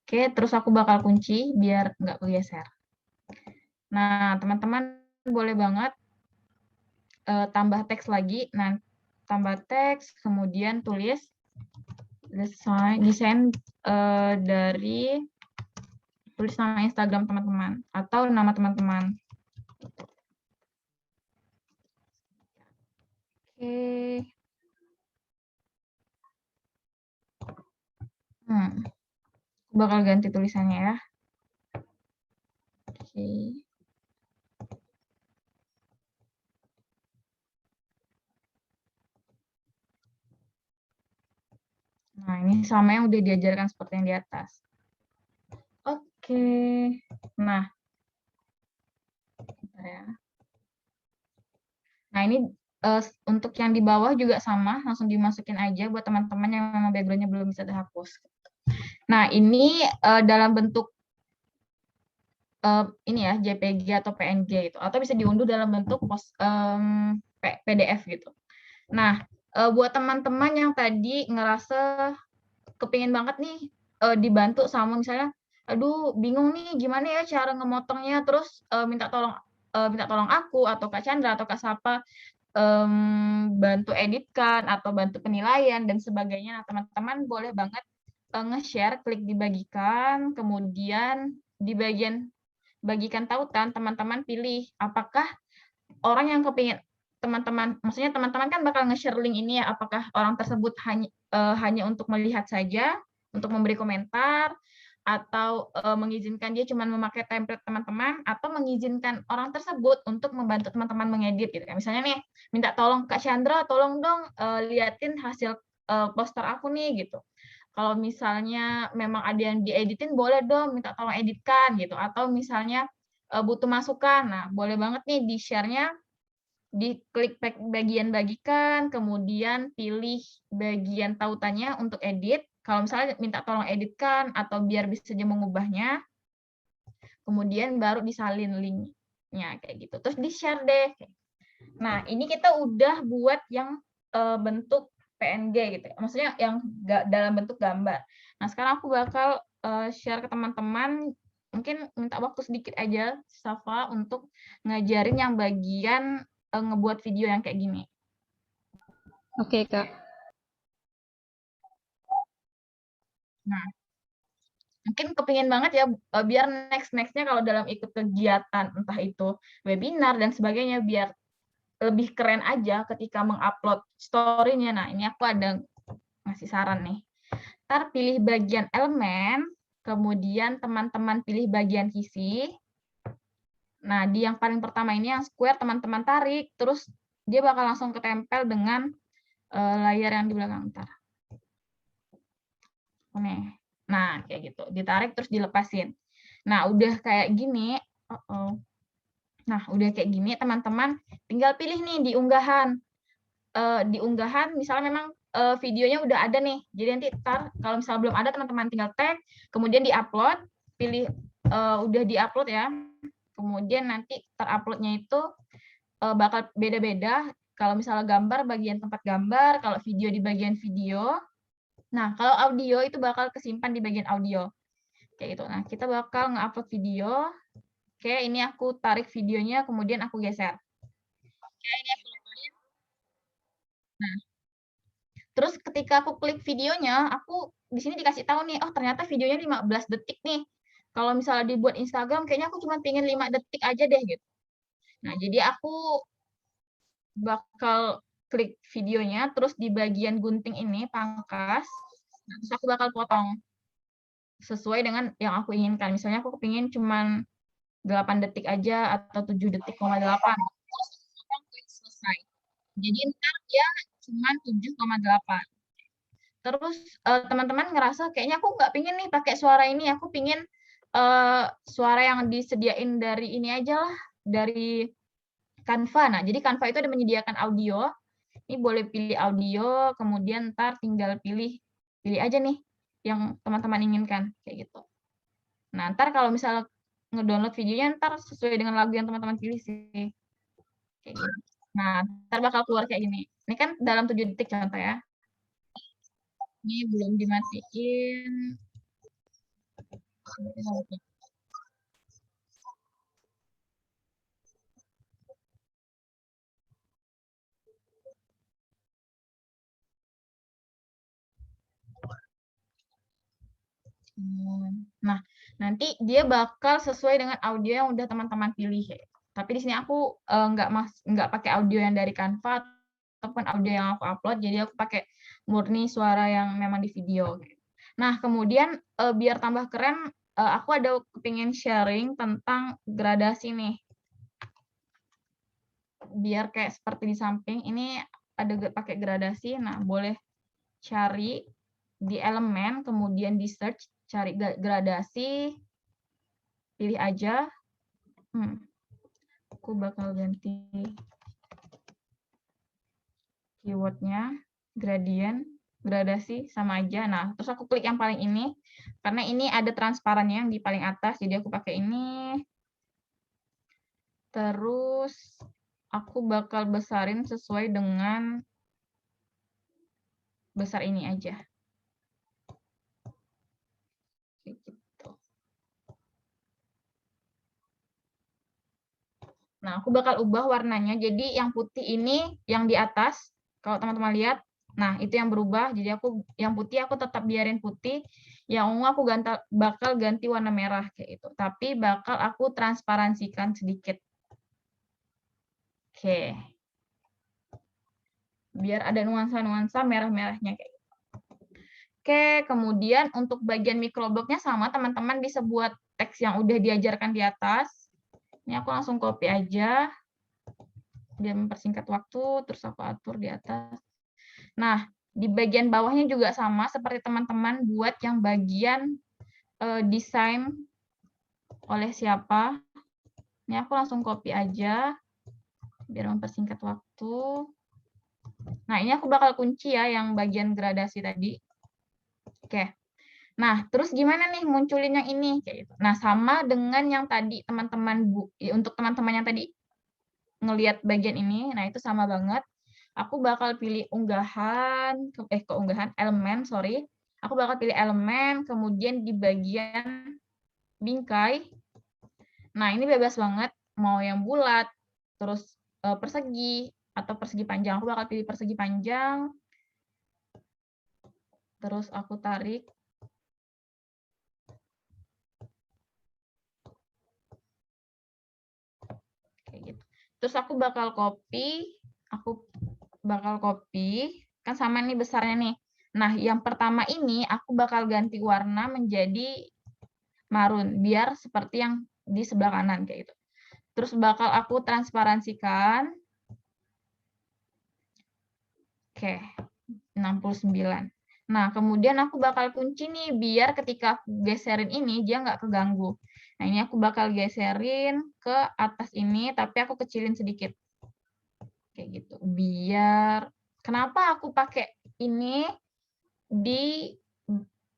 Speaker 3: Oke, terus aku bakal kunci biar nggak bergeser. Nah, teman-teman boleh banget tambah teks lagi. Nah, tambah teks, kemudian tulis desain dari tulis nama Instagram teman-teman atau nama teman-teman. Oke. Aku bakal ganti tulisannya ya. Oke. Nah, ini sama yang udah diajarkan seperti yang di atas. Oke. Nah. Bentar ya. Nah, ini untuk yang di bawah juga sama, langsung dimasukin aja buat teman-teman yang memang background-nya belum bisa dihapus. Nah, ini dalam bentuk ini ya, JPG atau PNG gitu, atau bisa diunduh dalam bentuk PDF gitu. Nah, buat teman-teman yang tadi ngerasa kepingin banget nih dibantu sama misalnya, aduh bingung nih gimana ya cara ngemotongnya, terus minta tolong aku atau Kak Chandra atau Kak Sapa bantu editkan atau bantu penilaian dan sebagainya. Nah, teman-teman boleh banget nge-share, klik dibagikan, kemudian di bagian bagikan tautan, teman-teman pilih apakah orang yang kepingin maksudnya teman-teman kan bakal nge-share link ini ya, apakah orang tersebut hanya untuk melihat saja, untuk memberi komentar, atau mengizinkan dia cuma memakai template teman-teman, atau mengizinkan orang tersebut untuk membantu teman-teman mengedit gitu. Misalnya nih, minta tolong Kak Chandra, tolong dong liatin hasil poster aku nih gitu. Kalau misalnya memang ada yang dieditin, boleh dong minta tolong editkan gitu. Atau misalnya butuh masukan, nah boleh banget nih di-share-nya, diklik bagian bagikan, kemudian pilih bagian tautannya untuk edit. Kalau misalnya minta tolong editkan atau biar bisa dia mengubahnya, kemudian baru disalin linknya kayak gitu. Terus di-share deh. Nah, ini kita udah buat yang bentuk PNG gitu ya. Maksudnya yang dalam bentuk gambar. Nah, sekarang aku bakal share ke teman-teman, mungkin minta waktu sedikit aja, Safa, untuk ngajarin yang bagian ngebuat video yang kayak gini.
Speaker 1: Oke, Kak.
Speaker 3: Nah, mungkin kepingin banget ya biar next-nya kalau dalam ikut kegiatan, entah itu webinar dan sebagainya, biar lebih keren aja ketika mengupload story-nya. Nah, ini aku ada ngasih saran nih. Ntar pilih bagian elemen, kemudian teman-teman pilih bagian isi. Nah, di yang paling pertama ini yang square, teman-teman tarik, terus dia bakal langsung ketempel dengan layar yang di belakang. Ntar. Nah, kayak gitu. Ditarik terus dilepasin. Nah, udah kayak gini. Nah, udah kayak gini, teman-teman tinggal pilih nih di unggahan. Di unggahan, misalnya memang videonya udah ada nih. Jadi nanti kalau misalnya belum ada, teman-teman tinggal tag, kemudian diupload, pilih udah diupload ya. Kemudian nanti teruploadnya itu bakal beda-beda. Kalau misalnya gambar, bagian tempat gambar, kalau video di bagian video. Nah, kalau audio itu bakal kesimpan di bagian audio. Kayak gitu. Nah, kita bakal nge-upload video. Oke, ini aku tarik videonya, kemudian aku geser. Oke, ini aku lepasin. Nah, terus ketika aku klik videonya, aku di sini dikasih tahu nih, oh ternyata videonya 15 detik nih. Kalau misalnya dibuat Instagram, kayaknya aku cuma pengen 5 detik aja deh gitu. Nah, jadi aku bakal klik videonya, terus di bagian gunting ini, pangkas, nah, terus aku bakal potong sesuai dengan yang aku inginkan. Misalnya aku kepingin cuma 8 detik aja atau 7 detik, 8. Terus potong, klik selesai. Jadi ntar dia cuma 7,8. Terus teman-teman ngerasa kayaknya aku nggak pingin nih pakai suara ini, aku pingin suara yang disediain dari ini aja lah, dari Canva. Nah, jadi Canva itu ada menyediakan audio. Ini boleh pilih audio, kemudian ntar tinggal pilih aja nih yang teman-teman inginkan, kayak gitu. Nah, ntar kalau misalnya ngedownload videonya, ntar sesuai dengan lagu yang teman-teman pilih sih. Kayak gitu. Nah, ntar bakal keluar kayak gini. Ini kan dalam 7 detik contoh ya. Ini belum dimatiin. Nah, nanti dia bakal sesuai dengan audio yang udah teman-teman pilih. Tapi di sini aku nggak pakai audio yang dari Canva ataupun audio yang aku upload, jadi aku pakai murni suara yang memang di video. Nah, kemudian biar tambah keren, aku ada kepingin sharing tentang gradasi nih. Biar kayak seperti di samping, ini ada pakai gradasi. Nah, boleh cari di elemen, kemudian di search, cari gradasi, pilih aja. Aku bakal ganti keywordnya, gradient, gradasi, sama aja. Nah, terus aku klik yang paling ini, karena ini ada transparannya yang di paling atas, jadi aku pakai ini. Terus aku bakal besarin sesuai dengan besar ini aja. Gitu. Nah, aku bakal ubah warnanya. Jadi yang putih ini yang di atas, kalau teman-teman lihat, nah itu yang berubah. Jadi aku yang putih aku tetap biarin putih. Yang ungu aku bakal ganti warna merah kayak itu. Tapi bakal aku transparansikan sedikit. Oke. Biar ada nuansa-nuansa merah-merahnya kayak gitu. Oke, kemudian untuk bagian microblognya sama, teman-teman bisa buat teks yang udah diajarkan di atas. Ini aku langsung copy aja, biar mempersingkat waktu, terus aku atur di atas. Nah, di bagian bawahnya juga sama, seperti teman-teman buat yang bagian desain oleh siapa. Ini aku langsung copy aja, biar mempersingkat waktu. Nah, ini aku bakal kunci ya, yang bagian gradasi tadi. Oke. Nah, terus gimana nih munculin yang ini? Kayak gitu. Nah, sama dengan yang tadi teman-teman, untuk teman-teman yang tadi ngelihat bagian ini, nah itu sama banget. Aku bakal pilih unggahan, keunggahan, elemen, sorry. Aku bakal pilih elemen, kemudian di bagian bingkai. Nah, ini bebas banget, mau yang bulat, terus persegi, atau persegi panjang. Aku bakal pilih persegi panjang. Terus aku tarik. Kayak gitu. Terus aku bakal copy, kan sama nih besarnya nih. Nah, yang pertama ini aku bakal ganti warna menjadi marun, biar seperti yang di sebelah kanan kayak gitu. Terus bakal aku transparansikan. Oke, 69. Nah, kemudian aku bakal kunci nih, biar ketika aku geserin ini, dia nggak keganggu. Nah, ini aku bakal geserin ke atas ini, tapi aku kecilin sedikit. Kayak gitu. Biar, kenapa aku pakai ini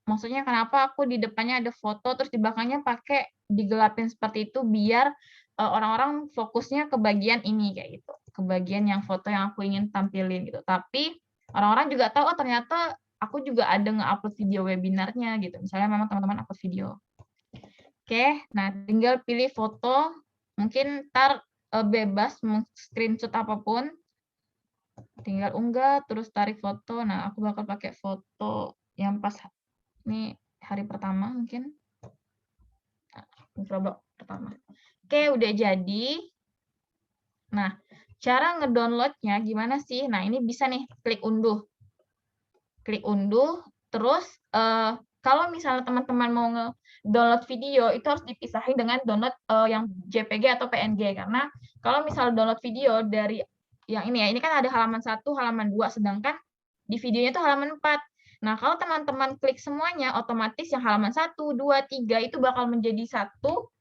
Speaker 3: maksudnya kenapa aku di depannya ada foto, terus di belakangnya pakai digelapin seperti itu, biar orang-orang fokusnya ke bagian ini, kayak gitu. Ke bagian yang foto yang aku ingin tampilin gitu. Tapi orang-orang juga tahu, oh ternyata aku juga ada nge-upload video webinarnya gitu. Misalnya memang teman-teman upload video. Oke, nah tinggal pilih foto, mungkin ntar bebas mau screenshot apapun, tinggal unggah, terus tarik foto. Nah, aku bakal pakai foto yang pas ini hari pertama mungkin. Nah, pertama. Oke, udah jadi. Nah, cara ngedownloadnya gimana sih? Nah, ini bisa nih, klik unduh. Klik unduh, terus kalau misalnya teman-teman mau nge-download video, itu harus dipisahin dengan download yang JPG atau PNG. Karena kalau misalnya download video dari yang ini ya, ini kan ada halaman 1, halaman 2, sedangkan di videonya itu halaman 4. Nah, kalau teman-teman klik semuanya, otomatis yang halaman 1, 2, 3 itu bakal menjadi satu,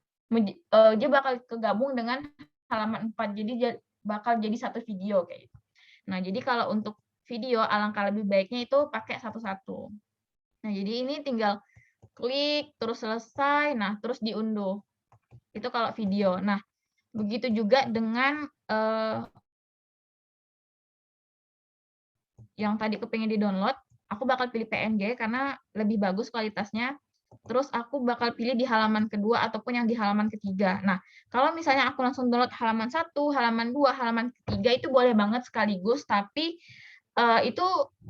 Speaker 3: dia bakal kegabung dengan halaman 4. Jadi bakal jadi satu video kayak gitu. Nah, jadi kalau untuk video, alangkah lebih baiknya itu pakai satu-satu. Nah, jadi ini tinggal klik, terus selesai, nah terus diunduh. Itu kalau video. Nah, begitu juga dengan yang tadi kepengen di-download, aku bakal pilih PNG karena lebih bagus kualitasnya. Terus aku bakal pilih di halaman kedua ataupun yang di halaman ketiga. Nah, kalau misalnya aku langsung download halaman 1, halaman 2, halaman ketiga itu boleh banget sekaligus, tapi itu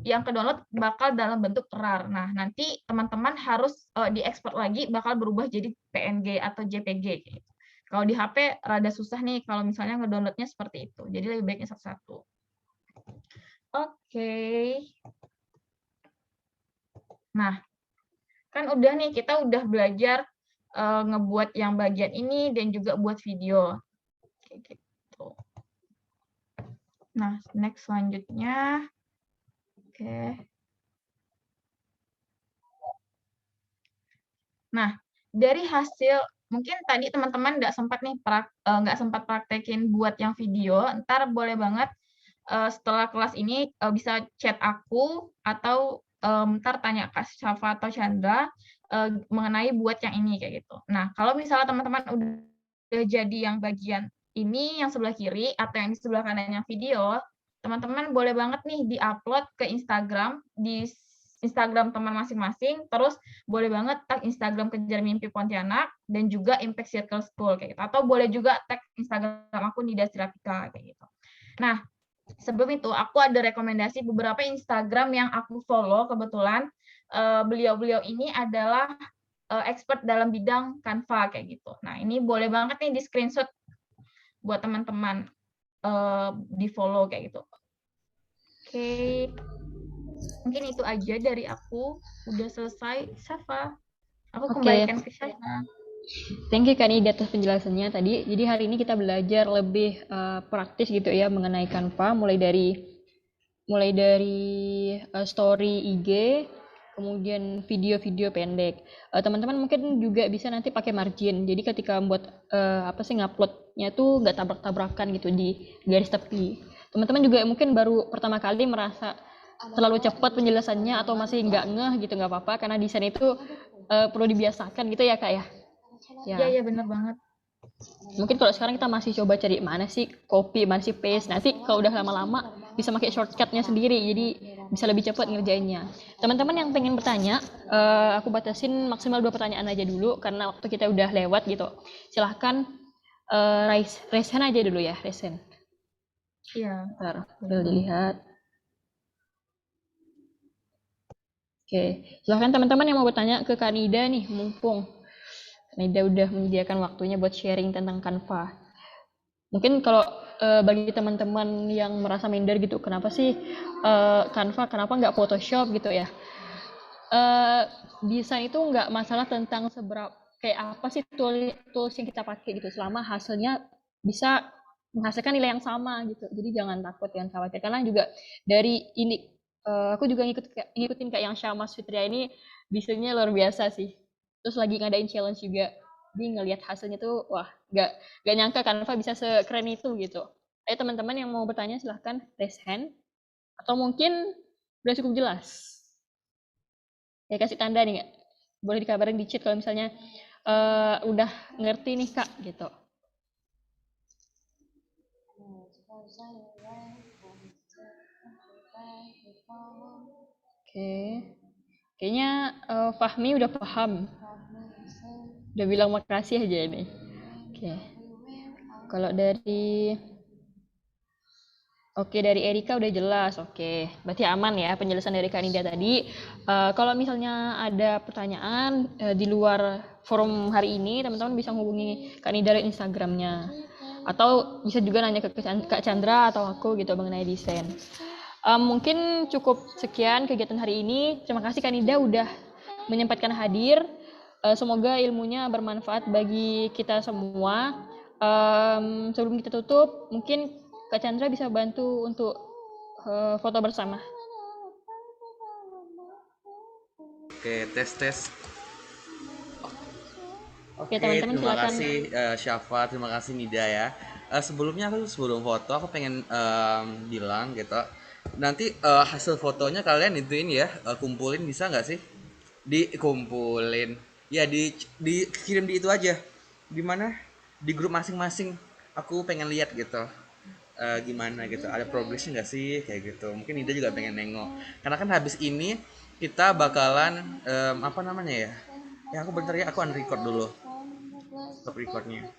Speaker 3: yang ke-download bakal dalam bentuk RAR. Nah, nanti teman-teman harus diekspor lagi, bakal berubah jadi PNG atau JPG. Gitu. Kalau di HP rada susah nih kalau misalnya nge-downloadnya seperti itu. Jadi lebih baiknya satu-satu. Oke. Nah, kan udah nih, kita udah belajar ngebuat yang bagian ini dan juga buat video. Kayak gitu. Nah, next selanjutnya. Oke. Nah, dari hasil, mungkin tadi teman-teman nggak sempat praktekin buat yang video, ntar boleh banget setelah kelas ini bisa chat aku, atau ntar tanya Kak Syafa atau Chandra mengenai buat yang ini, kayak gitu. Nah, kalau misalnya teman-teman udah jadi yang bagian ini, yang sebelah kiri, atau yang di sebelah kanannya video, teman-teman boleh banget nih di-upload ke Instagram, di Instagram teman masing-masing, terus boleh banget tag Instagram Kejar Mimpi Pontianak, dan juga Impact Circle School, kayak gitu. Atau boleh juga tag Instagram aku Nida Sirafika, kayak gitu. Nah, sebelum itu, aku ada rekomendasi beberapa Instagram yang aku follow, kebetulan beliau-beliau ini adalah expert dalam bidang Canva, kayak gitu. Nah, ini boleh banget nih di screenshot buat teman-teman di follow, kayak gitu. Oke. Mungkin itu aja dari aku. Udah selesai, Syafa. Aku
Speaker 1: Oke.
Speaker 3: kembalikan ke Syafa.
Speaker 1: Thank you Kak Nida atas penjelasannya tadi. Jadi hari ini kita belajar lebih praktis gitu ya mengenai Canva, mulai dari story IG, kemudian video-video pendek. Teman-teman mungkin juga bisa nanti pakai margin. Jadi ketika buat nguploadnya tuh nggak tabrak-tabrakan gitu di garis tepi. Teman-teman juga mungkin baru pertama kali merasa terlalu cepat penjelasannya atau masih nggak ngeh gitu, nggak apa-apa karena desain itu perlu dibiasakan gitu ya Kak ya.
Speaker 3: Iya, bener banget.
Speaker 1: Mungkin kalau sekarang kita masih coba cari mana sih copy, mana sih paste. Nanti kalau udah lama-lama bisa pakai shortcutnya sendiri, jadi bisa lebih cepat ngerjainnya. Teman-teman yang pengen bertanya, aku batasin maksimal 2 pertanyaan aja dulu karena waktu kita udah lewat gitu. Silahkan raise hand aja dulu ya, raise hand.
Speaker 3: Iya.
Speaker 1: Bentar, boleh dilihat. Oke, silahkan teman-teman yang mau bertanya ke Kak Nida nih, mumpung Nida udah menyediakan waktunya buat sharing tentang Canva. Mungkin kalau bagi teman-teman yang merasa minder gitu, kenapa sih Canva, kenapa nggak Photoshop gitu ya? Desain itu nggak masalah tentang seberapa kayak apa sih tools yang kita pakai gitu, selama hasilnya bisa menghasilkan nilai yang sama gitu. Jadi jangan takut, jangan khawatir. Karena juga dari ini aku juga ngikutin kayak yang Syama Fitria ini desainnya luar biasa sih. Terus lagi ngadain challenge juga. Jadi ngelihat hasilnya tuh wah, nggak nyangka Canva bisa sekeren itu gitu. Ayo teman-teman yang mau bertanya silahkan raise hand atau mungkin udah cukup jelas. Ya kasih tanda nih nggak? Boleh dikabarin di chat kalau misalnya udah ngerti nih Kak gitu. Oke. Kayaknya Fahmi udah paham. Udah bilang makasih aja ini. Oke. Kalau dari Erika udah jelas. Oke. Berarti aman ya penjelasan dari Kak Nida tadi. Kalau misalnya ada pertanyaan di luar forum hari ini, teman-teman bisa hubungi Kak Nida di Instagramnya. Atau bisa juga nanya ke Kak Chandra atau aku gitu mengenai desain. Mungkin cukup sekian kegiatan hari ini. Terima kasih Kak Nida udah menyempatkan hadir. Semoga ilmunya bermanfaat bagi kita semua. Sebelum kita tutup, mungkin Kak Chandra bisa bantu untuk foto bersama.
Speaker 5: Oke, tes.
Speaker 1: Oke, teman-teman
Speaker 5: terima
Speaker 1: silakan.
Speaker 5: kasih Syafa, terima kasih Nida ya. Sebelum foto aku pengen bilang gitu. Nanti hasil fotonya kalian ituin ya, kumpulin bisa nggak sih? Dikumpulin. Ya dikirim di itu aja. Di mana? Di grup masing-masing. Aku pengen lihat gitu. Gimana gitu, ada progresnya nggak sih kayak gitu. Mungkin Nida juga pengen nengok. Karena kan habis ini kita bakalan apa namanya ya? Ya aku bentar ya, aku unrecord dulu. Stop recordnya.